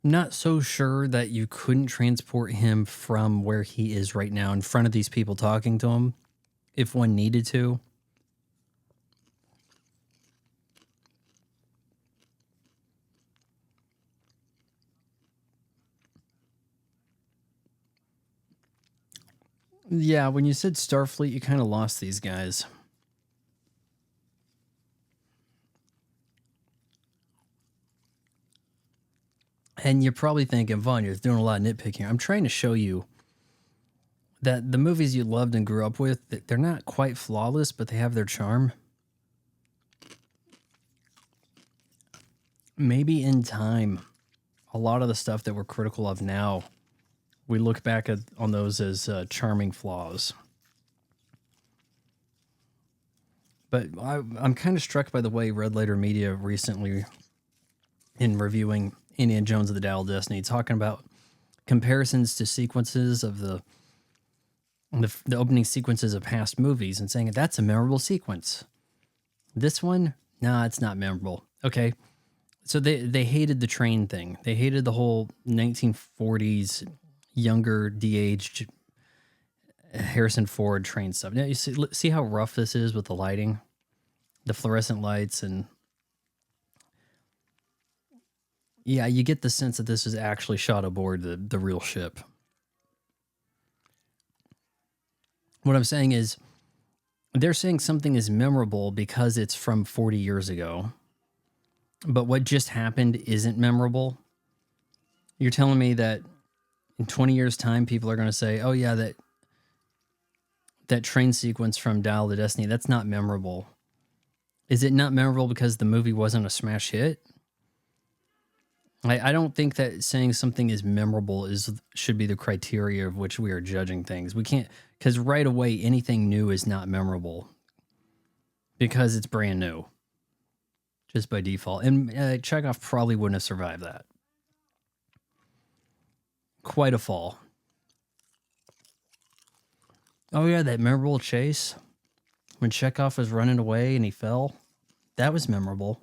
Not so sure that you couldn't transport him from where he is right now in front of these people talking to him if one needed to. Yeah, when you said Starfleet, you kind of lost these guys. And you're probably thinking, Vaughn, you're doing a lot of nitpicking. I'm trying to show you that the movies you loved and grew up with, they're not quite flawless, but they have their charm. Maybe in time, a lot of the stuff that we're critical of now, we look back on those as charming flaws. But I'm kind of struck by the way Red Letter Media recently, in reviewing Indiana Jones of the Dial of Destiny, talking about comparisons to sequences of the opening sequences of past movies and saying that's a memorable sequence. This one, nah, it's not memorable. Okay, so they hated the train thing. They hated the whole 1940s younger, de-aged Harrison Ford train stuff. Now you see how rough this is with the lighting, the fluorescent lights, and yeah, you get the sense that this is actually shot aboard the real ship. What I'm saying is, they're saying something is memorable because it's from 40 years ago, but what just happened isn't memorable. You're telling me that in 20 years' time, people are going to say, oh yeah, that train sequence from Dial of Destiny, that's not memorable. Is it not memorable because the movie wasn't a smash hit? I don't think that saying something is memorable should be the criteria of which we are judging things. We can't, because right away, anything new is not memorable because it's brand new, just by default. And Chekhov probably wouldn't have survived that. Quite a fall. Oh yeah, that memorable chase when Chekhov was running away and he fell. That was memorable.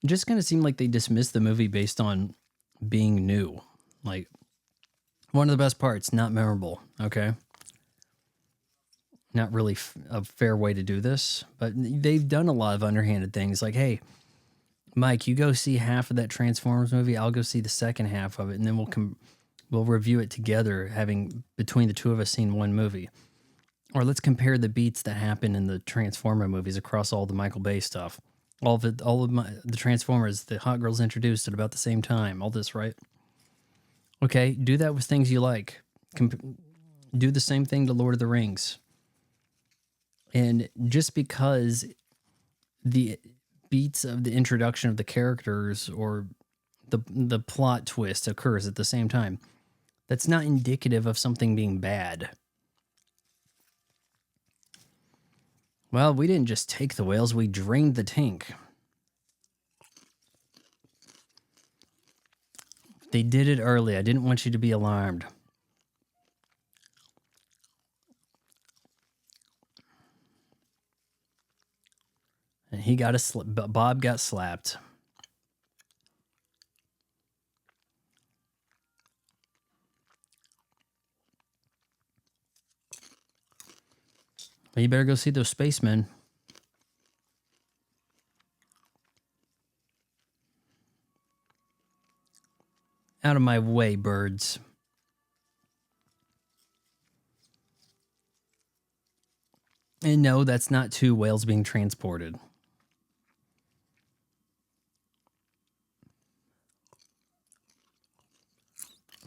It just kind of seemed like they dismissed the movie based on being new. Like, one of the best parts, not memorable, okay? Not really a fair way to do this, but they've done a lot of underhanded things. Like, hey, Mike, you go see half of that Transformers movie, I'll go see the second half of it, and then we'll review it together, having between the two of us seen one movie. Or let's compare the beats that happen in the Transformer movies across all the Michael Bay stuff. All of the Transformers, the Hot Girls introduced at about the same time. All this, right? Okay, do that with things you like. Do the same thing to Lord of the Rings. And just because the beats of the introduction of the characters or the plot twist occurs at the same time, that's not indicative of something being bad. Well, we didn't just take the whales, we drained the tank. They did it early. I didn't want you to be alarmed. And he got Bob got slapped. Well, you better go see those spacemen. Out of my way, birds. And no, that's not two whales being transported.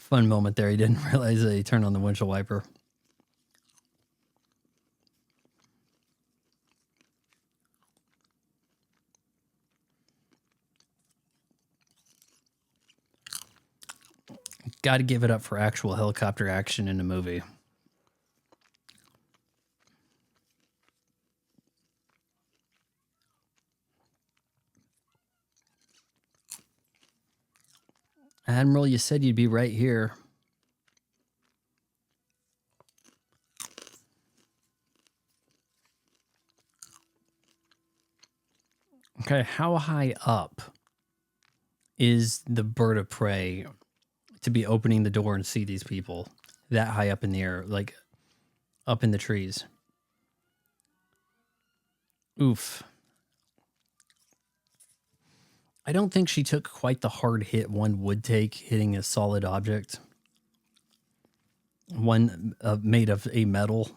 Fun moment there. He didn't realize that he turned on the windshield wiper. Got to give it up for actual helicopter action in a movie. Admiral, you said you'd be right here. Okay, how high up is the bird of prey to be opening the door and see these people that high up in the air, like up in the trees? Oof. I don't think she took quite the hard hit one would take hitting a solid object. One made of a metal.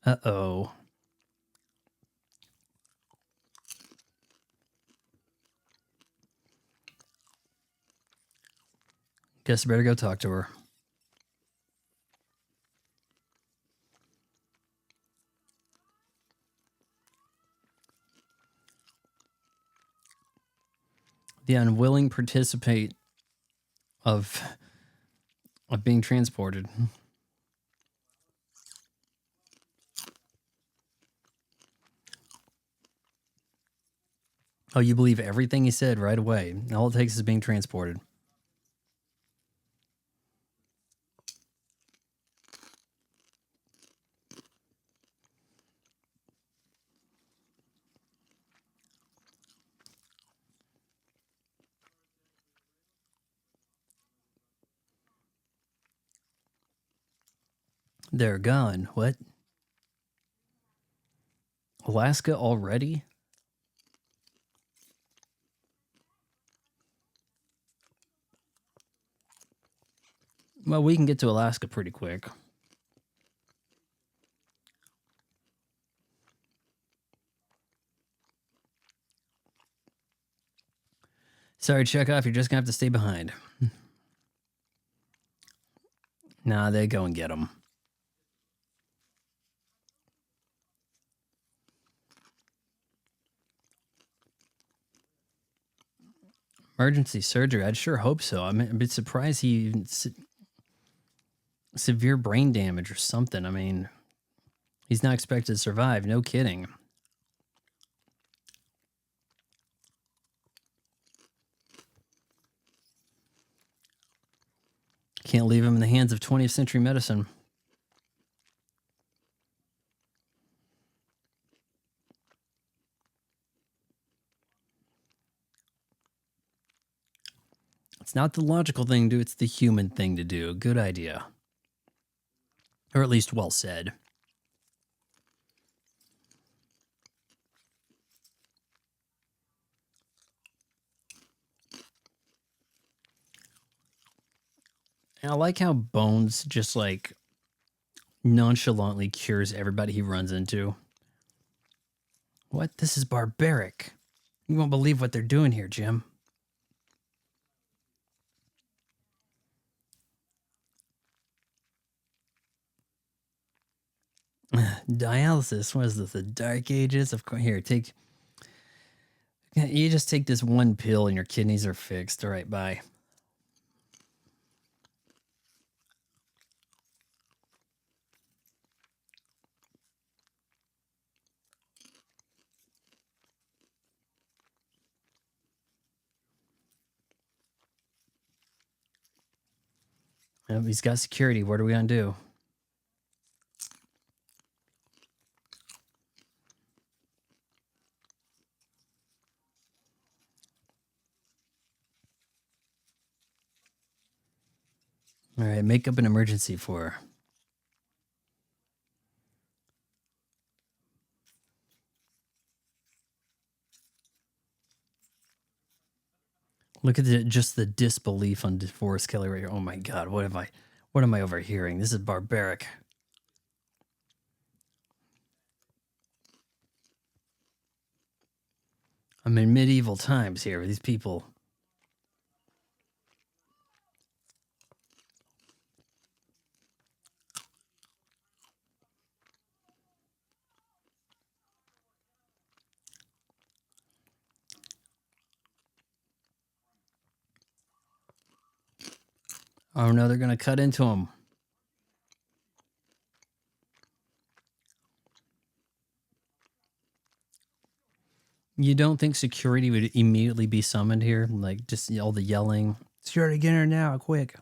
Uh-oh. Guess I better go talk to her. The unwilling participate of being transported. Oh, you believe everything he said right away. All it takes is being transported. They're gone. What? Alaska already? Well, we can get to Alaska pretty quick. Sorry, Chekhov, you're just going to have to stay behind. Nah, they go and get them. Emergency surgery? I'd sure hope so. I mean, I'd be surprised he even... severe brain damage or something. I mean, he's not expected to survive. No kidding. Can't leave him in the hands of 20th century medicine. It's not the logical thing to do, it's the human thing to do. Good idea. Or at least well said. And I like how Bones just like nonchalantly cures everybody he runs into. What? This is barbaric. You won't believe what they're doing here, Jim. Dialysis. What is this? The Dark Ages? Of course. Here, take. You just take this one pill and your kidneys are fixed. All right, bye. He's got security. What are we gonna do? All right, make up an emergency for her. Look at just the disbelief on DeForest Kelly right here. Oh my God, what am I overhearing? This is barbaric. I'm in medieval times here. These people. Oh no, they're going to cut into him. You don't think security would immediately be summoned here? Like, just all the yelling. Security, get in here now, quick.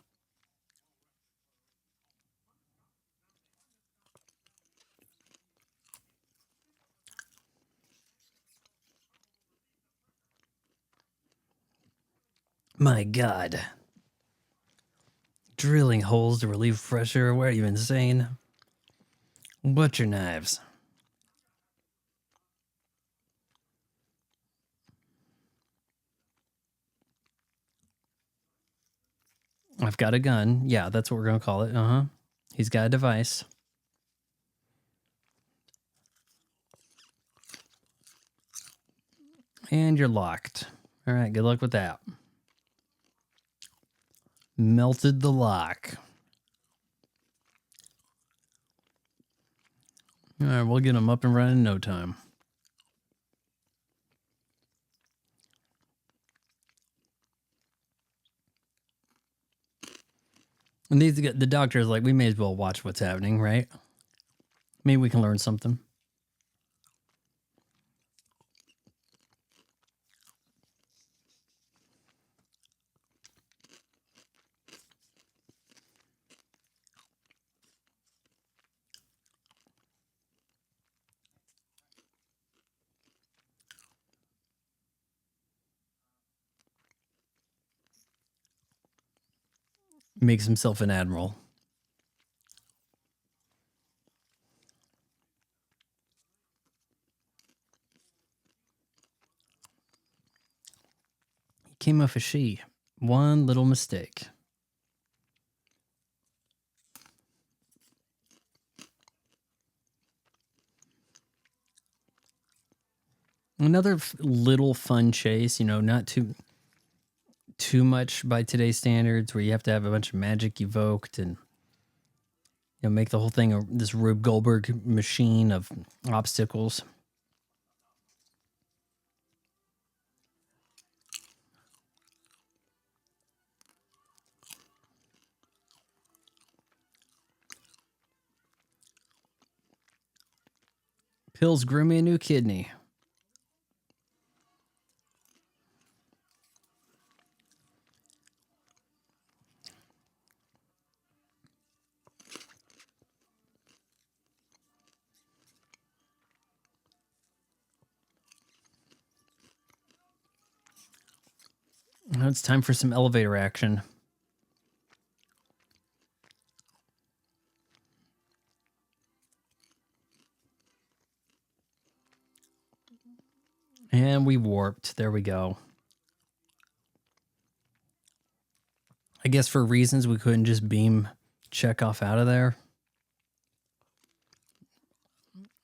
My God. Drilling holes to relieve pressure? What are you, insane? Butcher knives. I've got a gun. Yeah, that's what we're going to call it. Uh-huh. He's got a device. And you're locked. All right, good luck with that. Melted the lock. All right, we'll get him up and running in no time. And the doctor's like, we may as well watch what's happening, right? Maybe we can learn something. Makes himself an admiral. He came off a she. One little mistake. Another little fun chase, not too much by today's standards, where you have to have a bunch of magic evoked and make the whole thing this Rube Goldberg machine of obstacles. Pills grew me a new kidney. Now it's time for some elevator action. And we warped. There we go. I guess for reasons we couldn't just beam Chekhov out of there.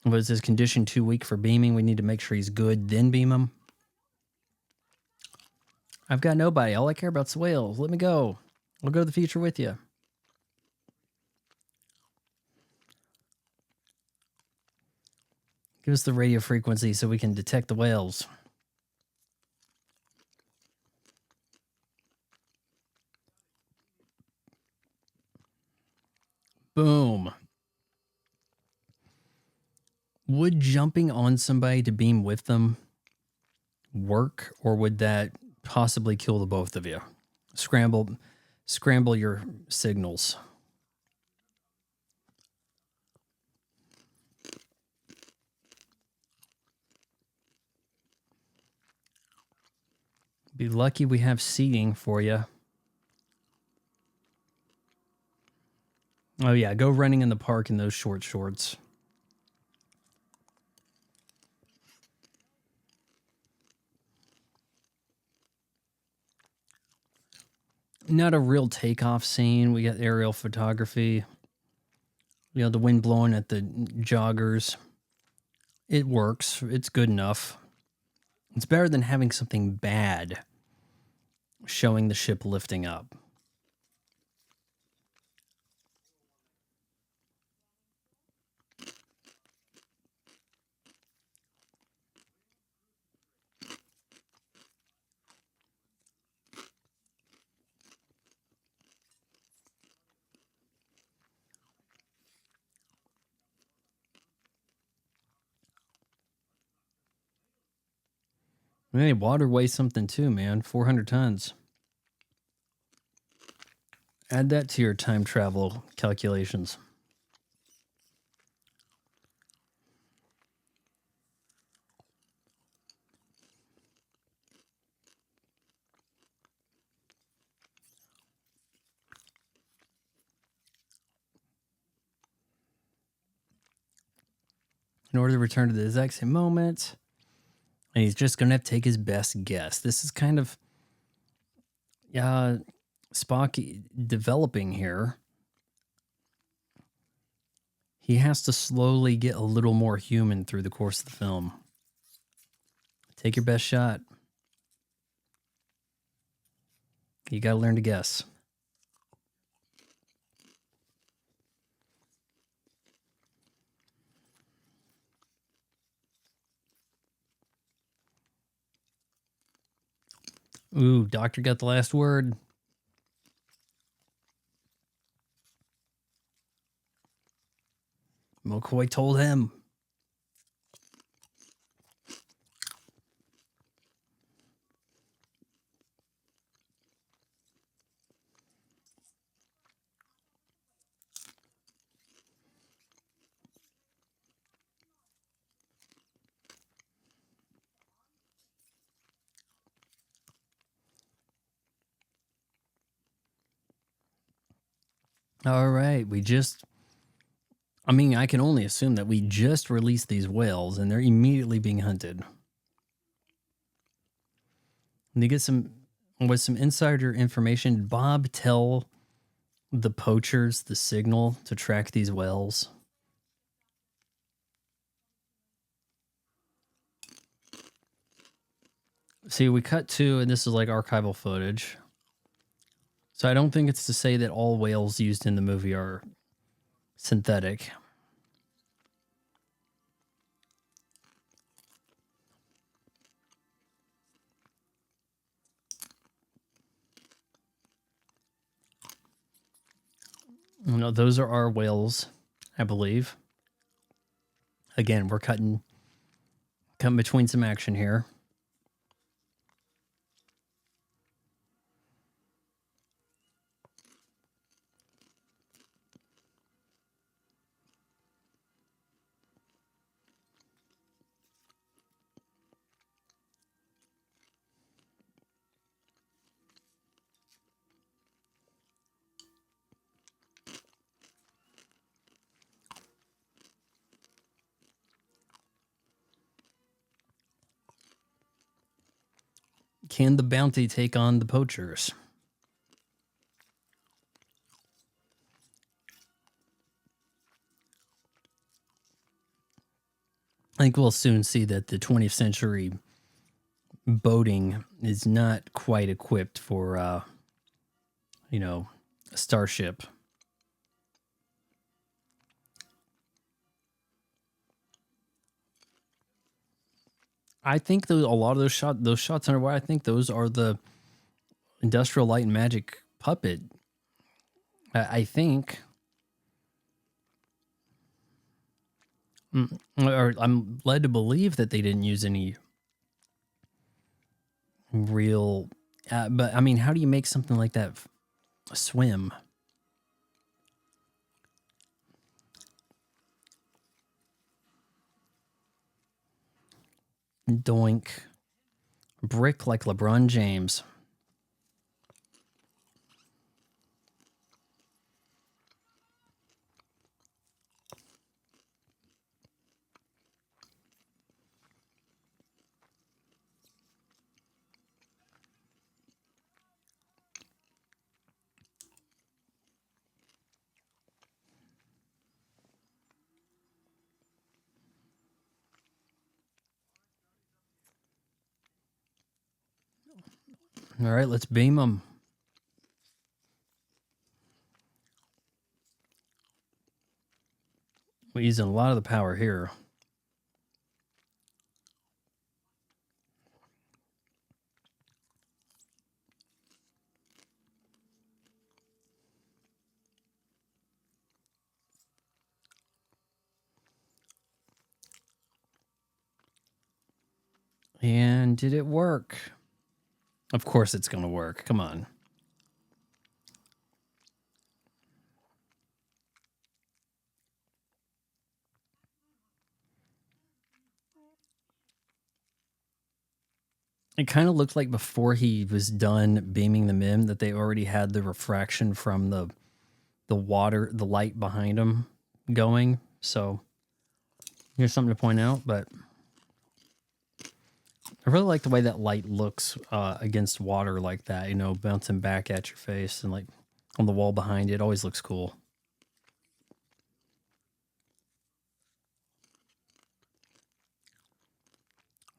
Was his condition too weak for beaming? We need to make sure he's good, then beam him. I've got nobody. All I care about is whales. Let me go. I'll go to the future with you. Give us the radio frequency so we can detect the whales. Boom. Would jumping on somebody to beam with them work, or would that possibly kill the both of you? Scramble your signals. Be lucky we have seating for you. Oh yeah, go running in the park in those short shorts. Not a real takeoff scene. We got aerial photography. The wind blowing at the joggers. It works. It's good enough. It's better than having something bad showing the ship lifting up. Hey, water weighs something too, man. 400 tons. Add that to your time travel calculations. In order to return to the exact same moment. And he's just going to have to take his best guess. This is kind of Spock developing here. He has to slowly get a little more human through the course of the film. Take your best shot. You got to learn to guess. Ooh, doctor got the last word. McCoy told him. All right, I can only assume that we just released these whales and they're immediately being hunted. And they get some insider information. Did Bob tell the poachers the signal to track these whales? See, we cut to, and this is like archival footage. So I don't think it's to say that all whales used in the movie are synthetic. No, those are our whales, I believe. Again, we're cutting between some action here. Can the bounty take on the poachers? I think we'll soon see that the 20th century boating is not quite equipped for, a starship. I think a lot of those shots underwater, I think those are the Industrial Light and Magic puppet. I think. Or I'm led to believe that they didn't use any real. But I mean, how do you make something like that swim? Doink. Brick like LeBron James. All right, let's beam them. We're using a lot of the power here. And And did it work? Of course it's going to work. Come on. It kind of looked like before he was done beaming them in that they already had the refraction from the water, the light behind him going. So here's something to point out, but I really like the way that light looks against water like that, you know, bouncing back at your face and like on the wall behind it. It always looks cool.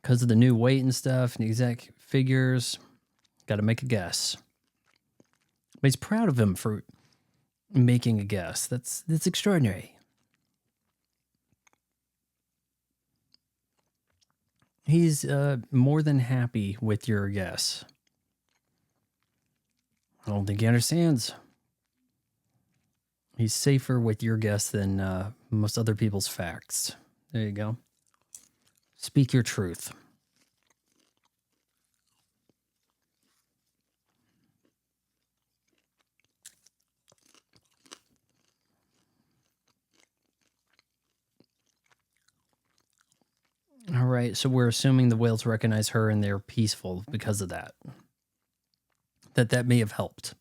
Because of the new weight and stuff and the exact figures, got to make a guess. But he's proud of him for making a guess. That's extraordinary. He's more than happy with your guess. I don't think he understands. He's safer with your guess than most other people's facts. There you go. Speak your truth. All right, so we're assuming the whales recognize her and they're peaceful because of that. That may have helped.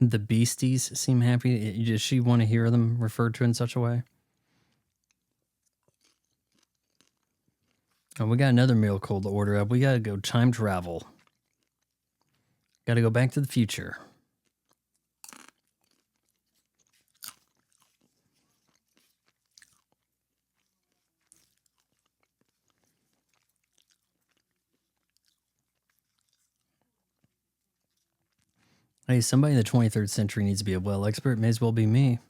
The beasties seem happy. Does she want to hear them referred to in such a way? Oh, we got another miracle to order up. We got to go time travel. Got to go back to the future. Hey, somebody in the 23rd century needs to be a whale expert. May as well be me.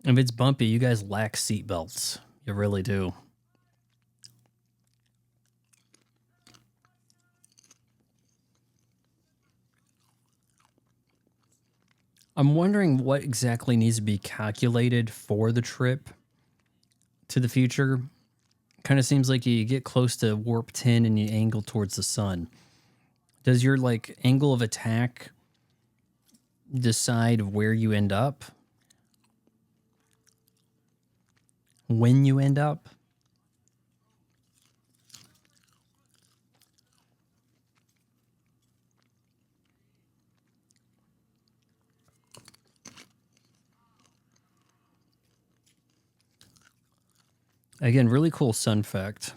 If it's bumpy, you guys lack seatbelts. You really do. I'm wondering what exactly needs to be calculated for the trip to the future. Kind of seems like you get close to warp 10 and you angle towards the sun. Does your like angle of attack decide where you end up? When you end up? Again, really cool sun fact.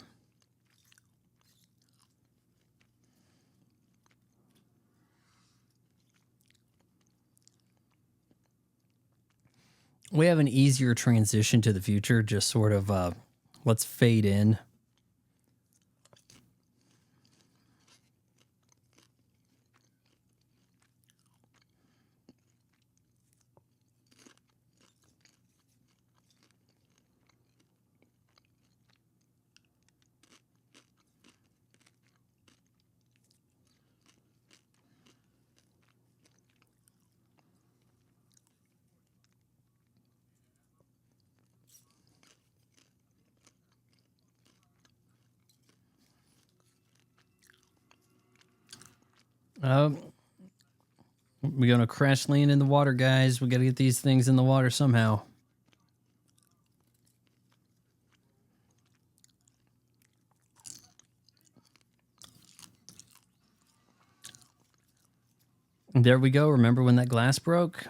We have an easier transition to the future, just sort of let's fade in. We're going to crash land in the water, guys. We got to get these things in the water somehow. And there we go. Remember when that glass broke?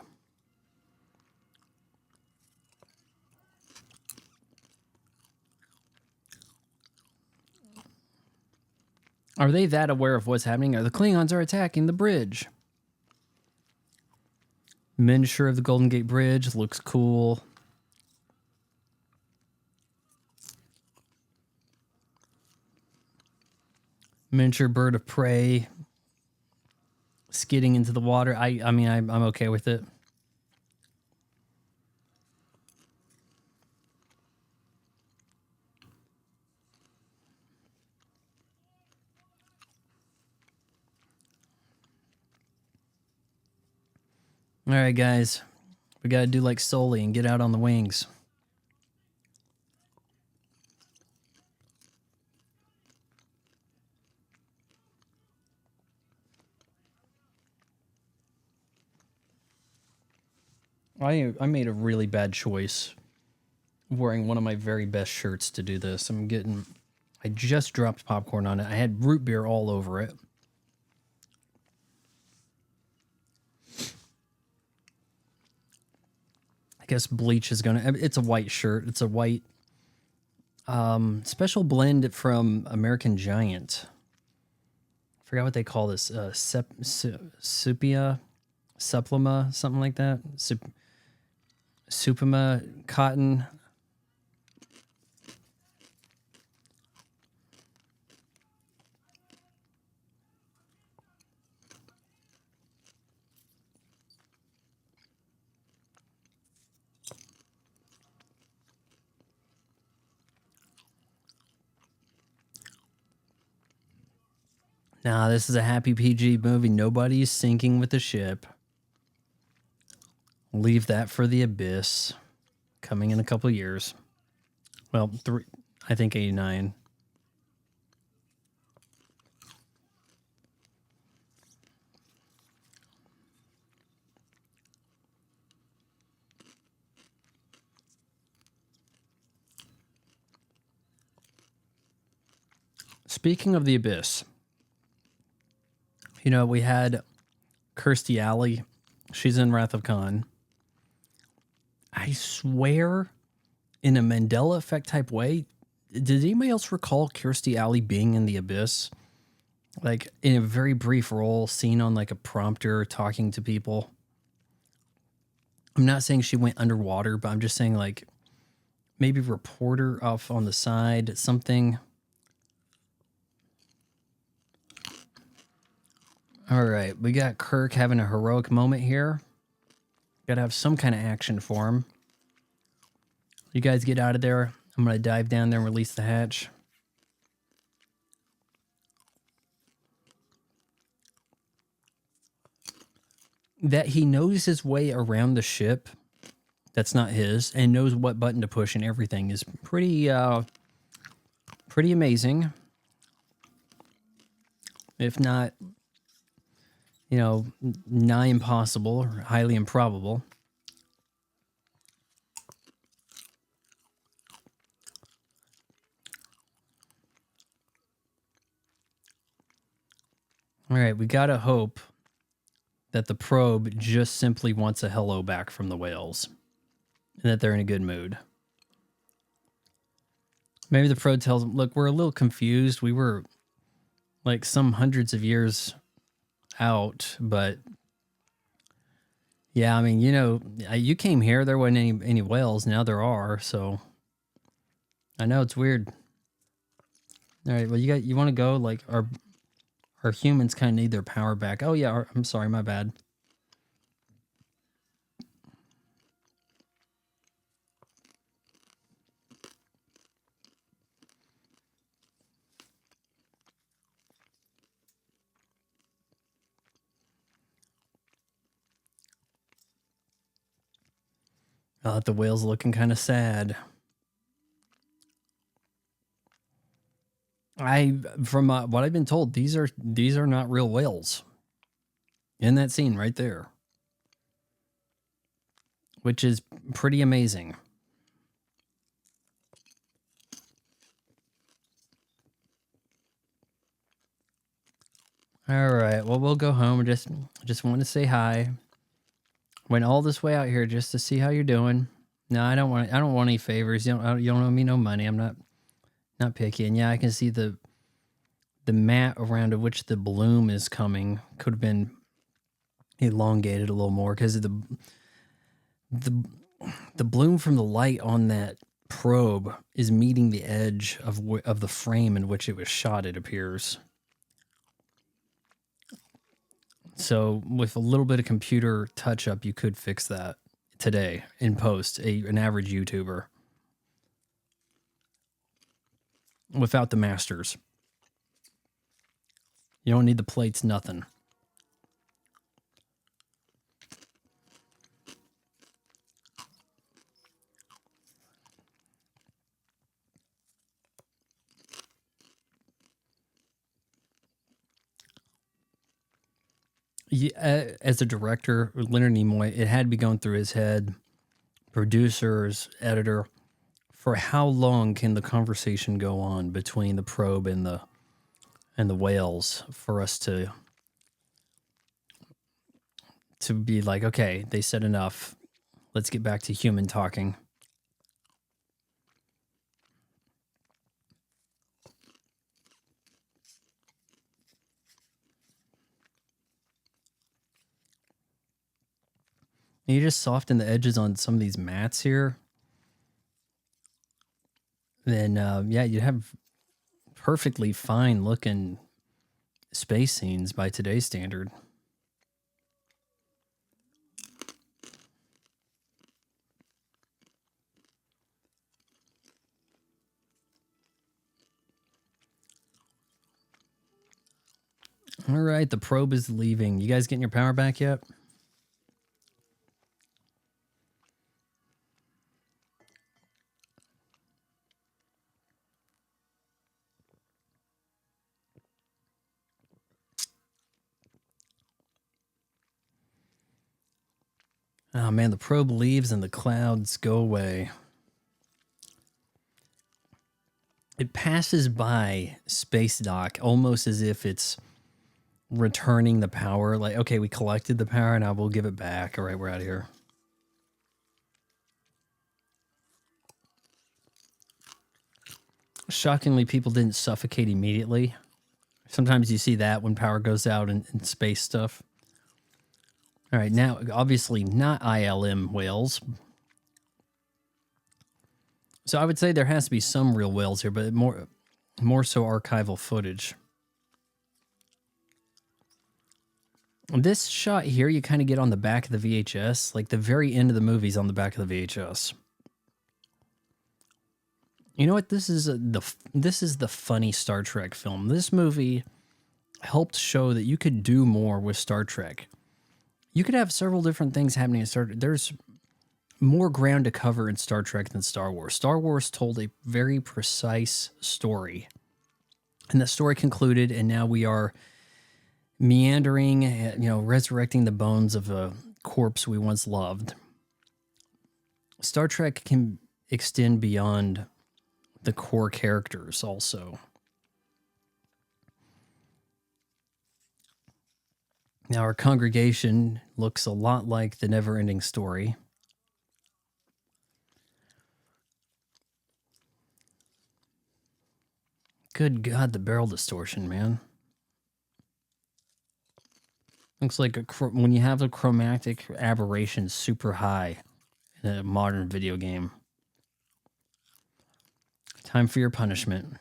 Are they that aware of what's happening? Are the Klingons are attacking the bridge? Miniature of the Golden Gate Bridge looks cool. Miniature bird of prey skidding into the water. I mean, I'm okay with it. All right, guys. We got to do like Sully and get out on the wings. I made a really bad choice wearing one of my very best shirts to do this. I just dropped popcorn on it. I had root beer all over it. I guess bleach is gonna, it's a white shirt. It's a white special blend from American Giant. I forgot what they call this. Supima, something like that. Supima cotton. Nah, this is a happy PG movie. Nobody's sinking with the ship. Leave that for the abyss. Coming in a couple of years. Well, I think 89. Speaking of the abyss, you know, we had Kirstie Alley. She's in Wrath of Khan. I swear, in a Mandela effect type way, did anybody else recall Kirstie Alley being in the abyss? Like, in a very brief role, seen on like a prompter, talking to people. I'm not saying she went underwater, but I'm just saying like, maybe reporter off on the side, something. All right, we got Kirk having a heroic moment here. Got to have some kind of action for him. You guys get out of there. I'm going to dive down there and release the hatch. That he knows his way around the ship that's not his and knows what button to push and everything is pretty amazing. If not, you know, nigh impossible or highly improbable. All right, we got to hope that the probe just simply wants a hello back from the whales and that they're in a good mood. Maybe the probe tells them, look, we're a little confused. We were like some hundreds of years out, but yeah, I mean, you know, you came here, there wasn't any whales. Now there are, so I know it's weird. All right, well, you want to go? Like, our humans kind of need their power back. Oh yeah, I'm sorry, my bad. The whale's looking kind of sad. From what I've been told, these are not real whales. In that scene right there, which is pretty amazing. All right, well, we'll go home. Just want to say hi. Went all this way out here just to see how you're doing. No, I don't want any favors. You don't owe me no money. I'm not picky. And yeah, I can see the mat around of which the bloom is coming. Could have been elongated a little more because of the bloom from the light on that probe is meeting the edge of the frame in which it was shot, it appears. So with a little bit of computer touch up, you could fix that today in post, an average YouTuber, without the masters. You don't need the plates, nothing. Yeah, as a director, Leonard Nimoy, it had to be going through his head, producers, editor, for how long can the conversation go on between the probe and the whales for us to be like, okay, they said enough. Let's get back to human talking. And you just soften the edges on some of these mats here. Then, yeah, you'd have perfectly fine looking space scenes by today's standard. All right, the probe is leaving. You guys getting your power back yet? Oh man, the probe leaves and the clouds go away. It passes by space dock almost as if it's returning the power. Like, okay, we collected the power, now we'll give it back. All right, we're out of here. Shockingly, people didn't suffocate immediately. Sometimes you see that when power goes out in space stuff. All right, now, obviously not ILM whales. So I would say there has to be some real whales here, but more so archival footage. This shot here, you kind of get on the back of the VHS. Like the very end of the movie's on the back of the VHS. You know what? This is the funny Star Trek film. This movie helped show that you could do more with Star Trek. You could have several different things happening in Star Trek. There's more ground to cover in Star Trek than Star Wars. Star Wars told a very precise story. And the story concluded, and now we are meandering, resurrecting the bones of a corpse we once loved. Star Trek can extend beyond the core characters also. Now, our congregation looks a lot like the never-ending story. Good God, the barrel distortion, man. Looks like when you have a chromatic aberration super high in a modern video game. Time for your punishment.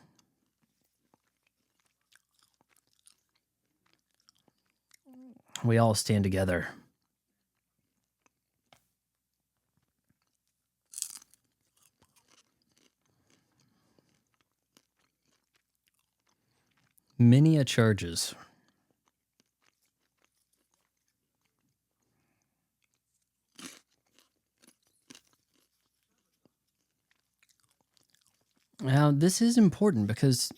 We all stand together. Many charges. Now, this is important because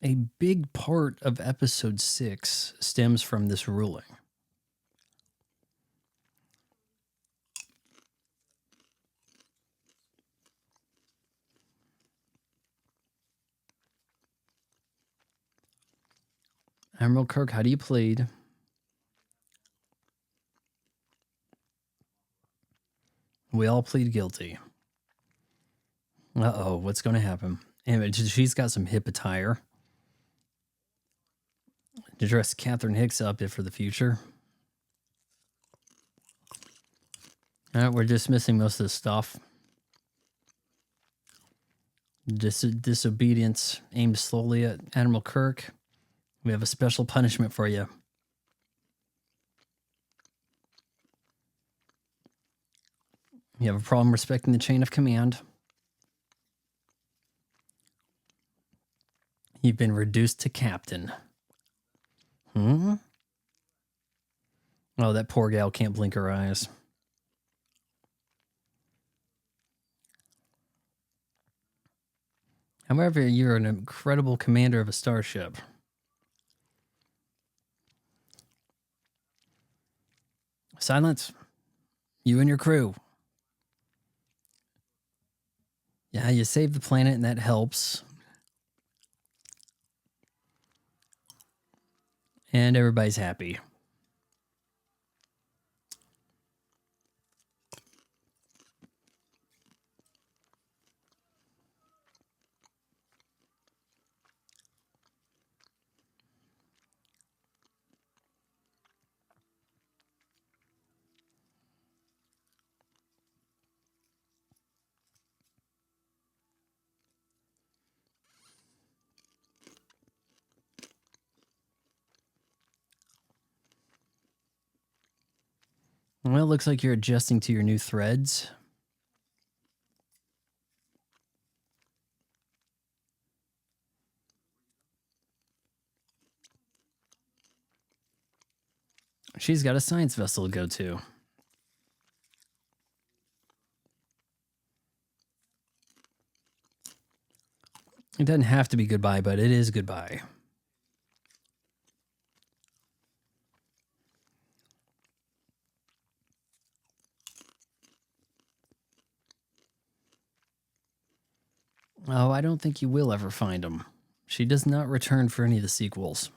a big part of episode 6 stems from this ruling. Admiral Kirk, how do you plead? We all plead guilty. Uh-oh, what's going to happen? And she's got some hip attire to dress Catherine Hicks up for the future. We're dismissing most of the stuff. Disobedience aimed slowly at Admiral Kirk. We have a special punishment for you. You have a problem respecting the chain of command. You've been reduced to captain. Oh, that poor gal can't blink her eyes. However, you're an incredible commander of a starship. Silence. You and your crew. Yeah, you saved the planet, and that helps. And everybody's happy. Well, it looks like you're adjusting to your new threads. She's got a science vessel to go to. It doesn't have to be goodbye, but it is goodbye. Oh, I don't think you will ever find him. She does not return for any of the sequels.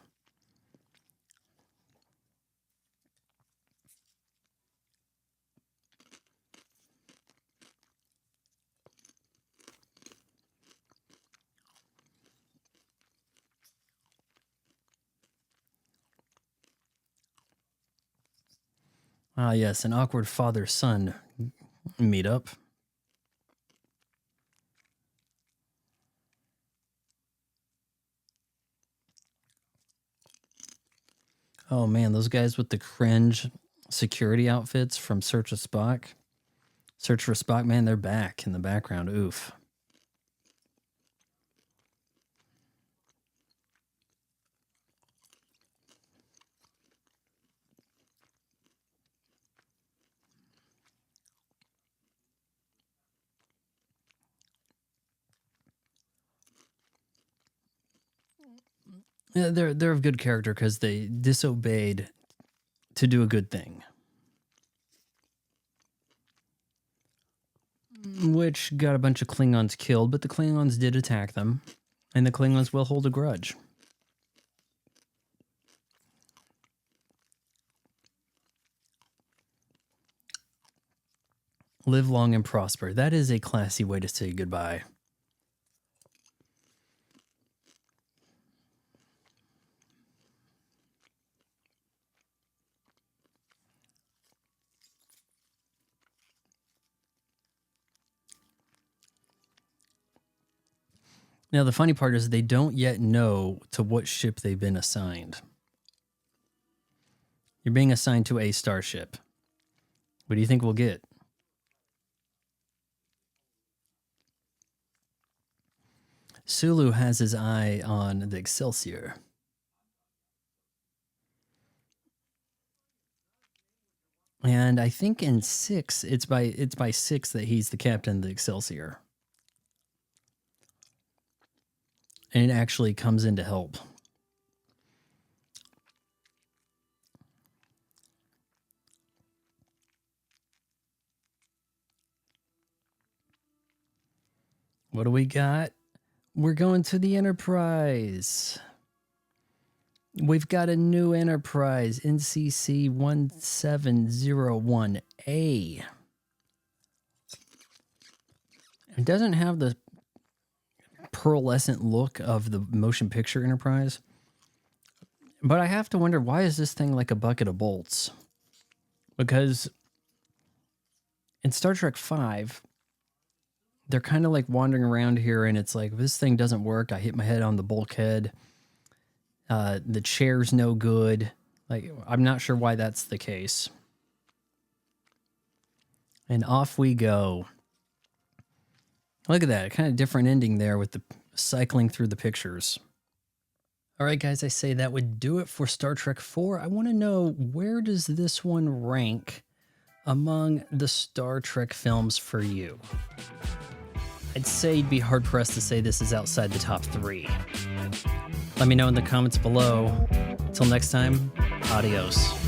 Ah, yes, an awkward father-son meetup. Oh man, those guys with the cringe security outfits from Search for Spock, man, they're back in the background. Oof. Yeah, they're of good character because they disobeyed to do a good thing, which got a bunch of Klingons killed, but the Klingons did attack them, and the Klingons will hold a grudge. Live long and prosper. That is a classy way to say goodbye. Now, the funny part is they don't yet know to what ship they've been assigned. You're being assigned to a starship. What do you think we'll get? Sulu has his eye on the Excelsior. And I think in 6, it's by 6 that he's the captain of the Excelsior. And it actually comes in to help. What do we got? We're going to the Enterprise. We've got a new Enterprise, NCC 1701A. It doesn't have the pearlescent look of the motion picture Enterprise. But I have to wonder, why is this thing like a bucket of bolts? Because In Star Trek V, they're kind of like wandering around here, and it's like, this thing doesn't work. I hit my head on the bulkhead. The chair's no good. Like, I'm not sure why that's the case. And off we go. Look at that. Kind of different ending there with the cycling through the pictures. All right, guys, I say that would do it for Star Trek IV. I want to know, where does this one rank among the Star Trek films for you? I'd say you'd be hard-pressed to say this is outside the top 3. Let me know in the comments below. Until next time, adios.